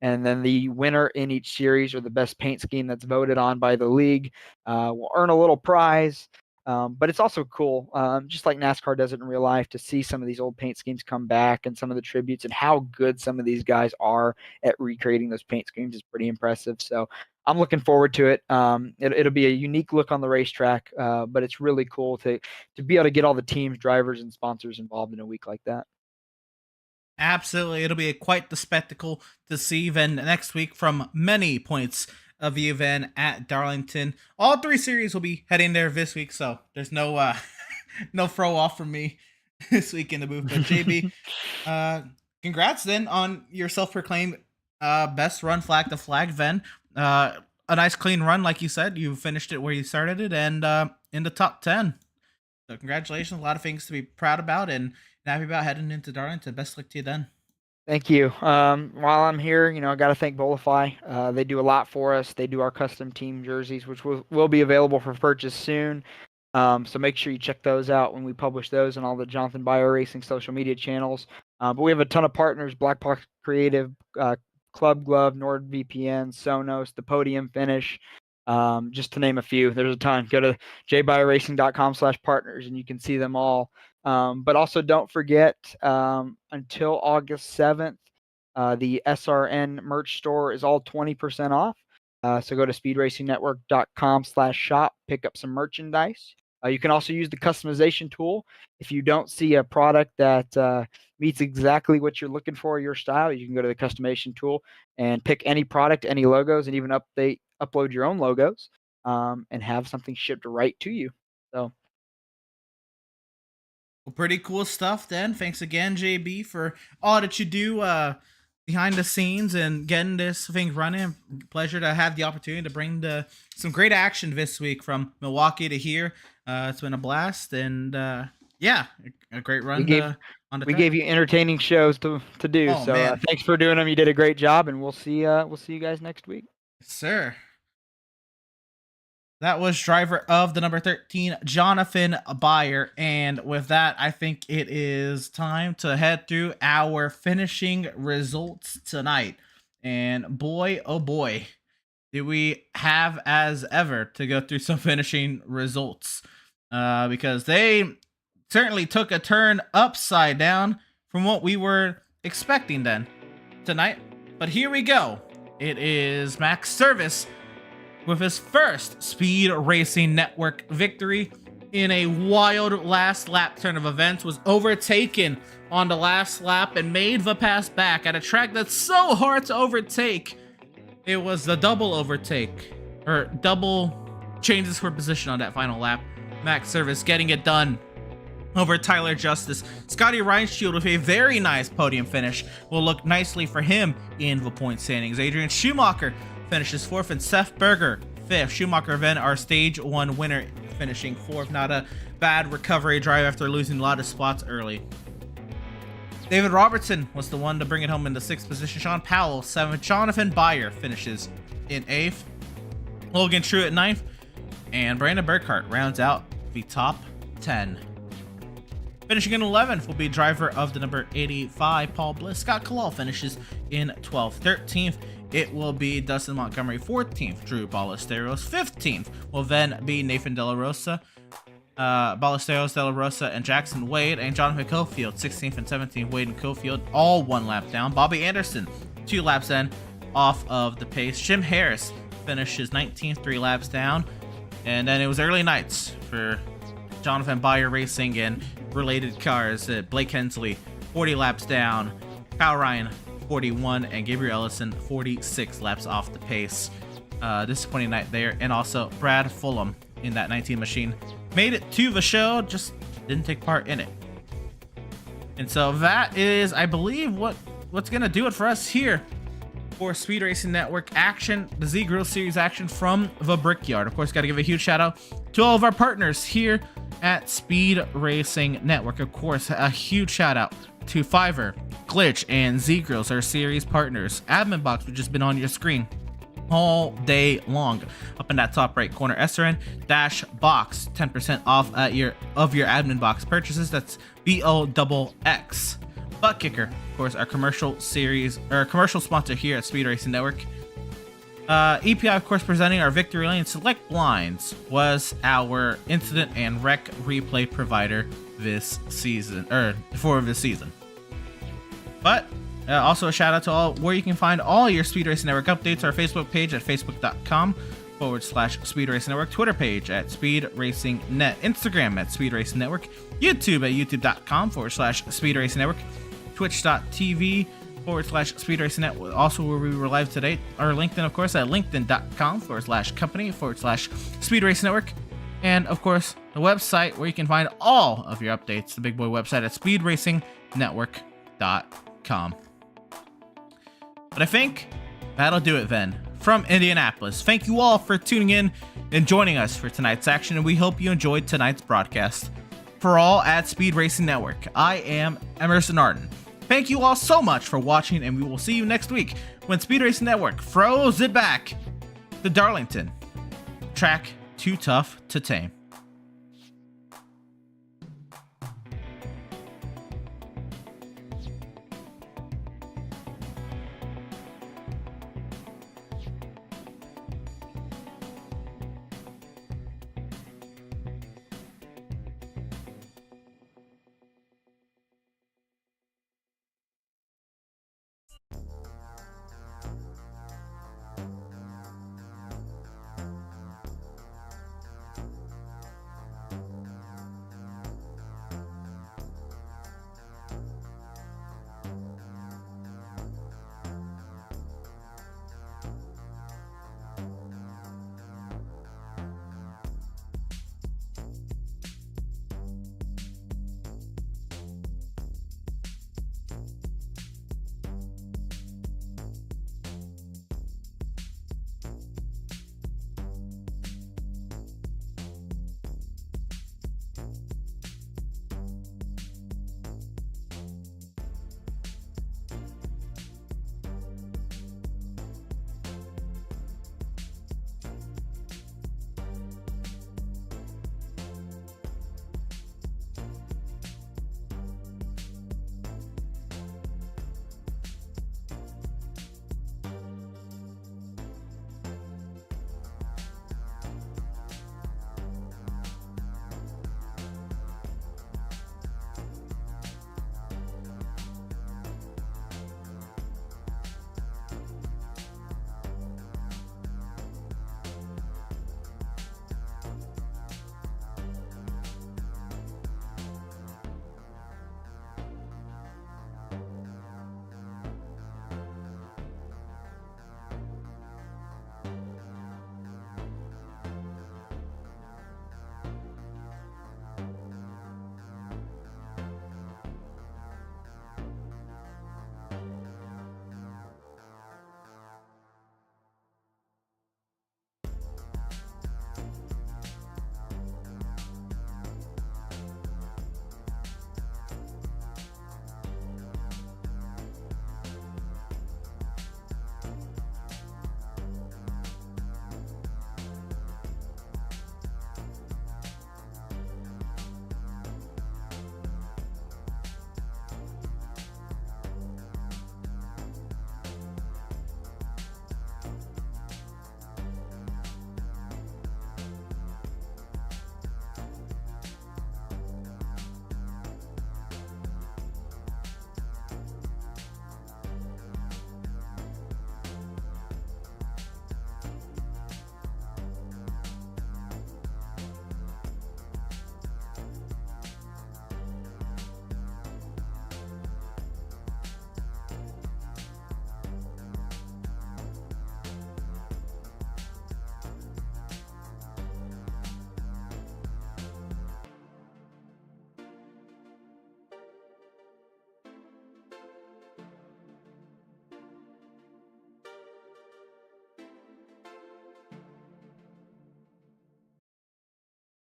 then the winner in each series, or the best paint scheme that's voted on by the league, will earn a little prize. But it's also cool, just like NASCAR does it in real life, to see some of these old paint schemes come back and some of the tributes and how good some of these guys are at recreating those paint schemes is pretty impressive. So I'm looking forward to it. It'll be a unique look on the racetrack, but it's really cool to be able to get all the teams, drivers, and sponsors involved in a week like that. Absolutely. It'll be quite the spectacle to see then next week from many points of the event at Darlington. All 3 series will be heading there this week, so there's no no throw off from me this week in the booth. But JB, congrats then on your self-proclaimed best run flag to flag then. A nice clean run, like you said. You finished it where you started it, and in the top 10. So congratulations. A lot of things to be proud about and happy about heading into Darlington. Best luck to you then. Thank you. While I'm here, I got to thank Bolify. They do a lot for us. They do our custom team jerseys, which will be available for purchase soon. So make sure you check those out when we publish those on all the Jonathan Bio Racing social media channels. But we have a ton of partners: Black Box Creative, Club Glove, NordVPN, Sonos, The Podium Finish, just to name a few. There's a ton. Go to jbioracing.com/partners and you can see them all. But also don't forget, until August 7th, the SRN merch store is all 20% off. So go to speedracingnetwork.com/shop, pick up some merchandise. You can also use the customization tool. If you don't see a product that meets exactly what you're looking for, your style, you can go to the customization tool and pick any product, any logos, and even upload your own logos, and have something shipped right to you. So. Well, pretty cool stuff then. Thanks again, JB, for all that you do behind the scenes and getting this thing running. Pleasure to have the opportunity to bring some great action this week from Milwaukee to here. It's been a blast, and yeah, a great run on the track. Gave you entertaining shows to do. Oh, so thanks for doing them. You did a great job, and we'll see you guys next week. Yes, sir. That was driver of the number 13, Jonathan Byer. And with that, I think it is time to head through our finishing results tonight. And boy, oh boy, do we have as ever to go through some finishing results. Because they certainly took a turn upside down from what we were expecting then tonight. But here we go. It is Max Service with his first Speed Racing Network victory in a wild last lap turn of events, was overtaken on the last lap and made the pass back at a track that's so hard to overtake. It was the double overtake, or double changes for position on that final lap. Max Service getting it done over Tyler Justice. Scotty Reinshield with a very nice podium finish will look nicely for him in the point standings. Adrian Schumacher finishes 4th and Seth Berger 5th. Schumacher then our stage 1 winner, finishing 4th. Not a bad recovery drive after losing a lot of spots early. David Robertson was the one to bring it home in the 6th position. Sean Powell 7th. Jonathan Byer finishes in 8th. Logan True at 9th. And Brandon Burkhart rounds out the top 10. Finishing in 11th will be driver of the number 85, Paul Bliss. Scott Kalal finishes in 12th. 13th, it will be Dustin Montgomery. 14th, Drew Ballesteros. 15th will then be Nathan De La Rosa, Ballesteros, De La Rosa, and Jackson Wade, and Jonathan Cofield. 16th and 17th, Wade and Cofield, all 1 lap down. Bobby Anderson, 2 laps in off of the pace. Jim Harris finishes 19th, 3 laps down. And then it was early nights for Jonathan Byer Racing and related cars. Blake Hensley, 40 laps down. Kyle Ryan, 41. And Gabriel Ellison, 46 laps off the pace. Disappointing night there. And also Brad Fulham in that 19 machine made it to the show, just didn't take part in it. And so that is, I believe, what's going to do it for us here for Speed Racing Network action, the Z Grill Series action from the Brickyard. Of course, got to give a huge shout out to all of our partners here at Speed Racing Network. Of course, a huge shout out to Fiverr, Glitch, and Z Grills, our series partners. Admin Box, which has been on your screen all day long, up in that top right corner. SRN-Box, 10% off of your Admin Box purchases. That's BOXX. Butt Kicker, of course, our commercial sponsor here at Speed Racing Network. EPI, of course, presenting our Victory Lane. Select Blinds was our incident and wreck replay provider this season, for this season. But also a shout out to all where you can find all your Speed Racing Network updates. Our Facebook page at facebook.com/Speed Racing Network, Twitter page at Speed Racing Net, Instagram at Speed Racing Network, YouTube at youtube.com/Speed Racing Network, twitch.tv/Speed Racing Network, also where we were live today, or LinkedIn, of course, at linkedin.com/company/Speed Racing Network, and of course the website where you can find all of your updates, the big boy website at speedracingnetwork.com. But I think that'll do it then from Indianapolis. Thank you all for tuning in and joining us for tonight's action, and we hope you enjoyed tonight's broadcast. For all at Speed Racing Network, I am Emerson Arden. Thank you all so much for watching, and we will see you next week when Speed Racing Network throws it back to Darlington. Track too tough to tame.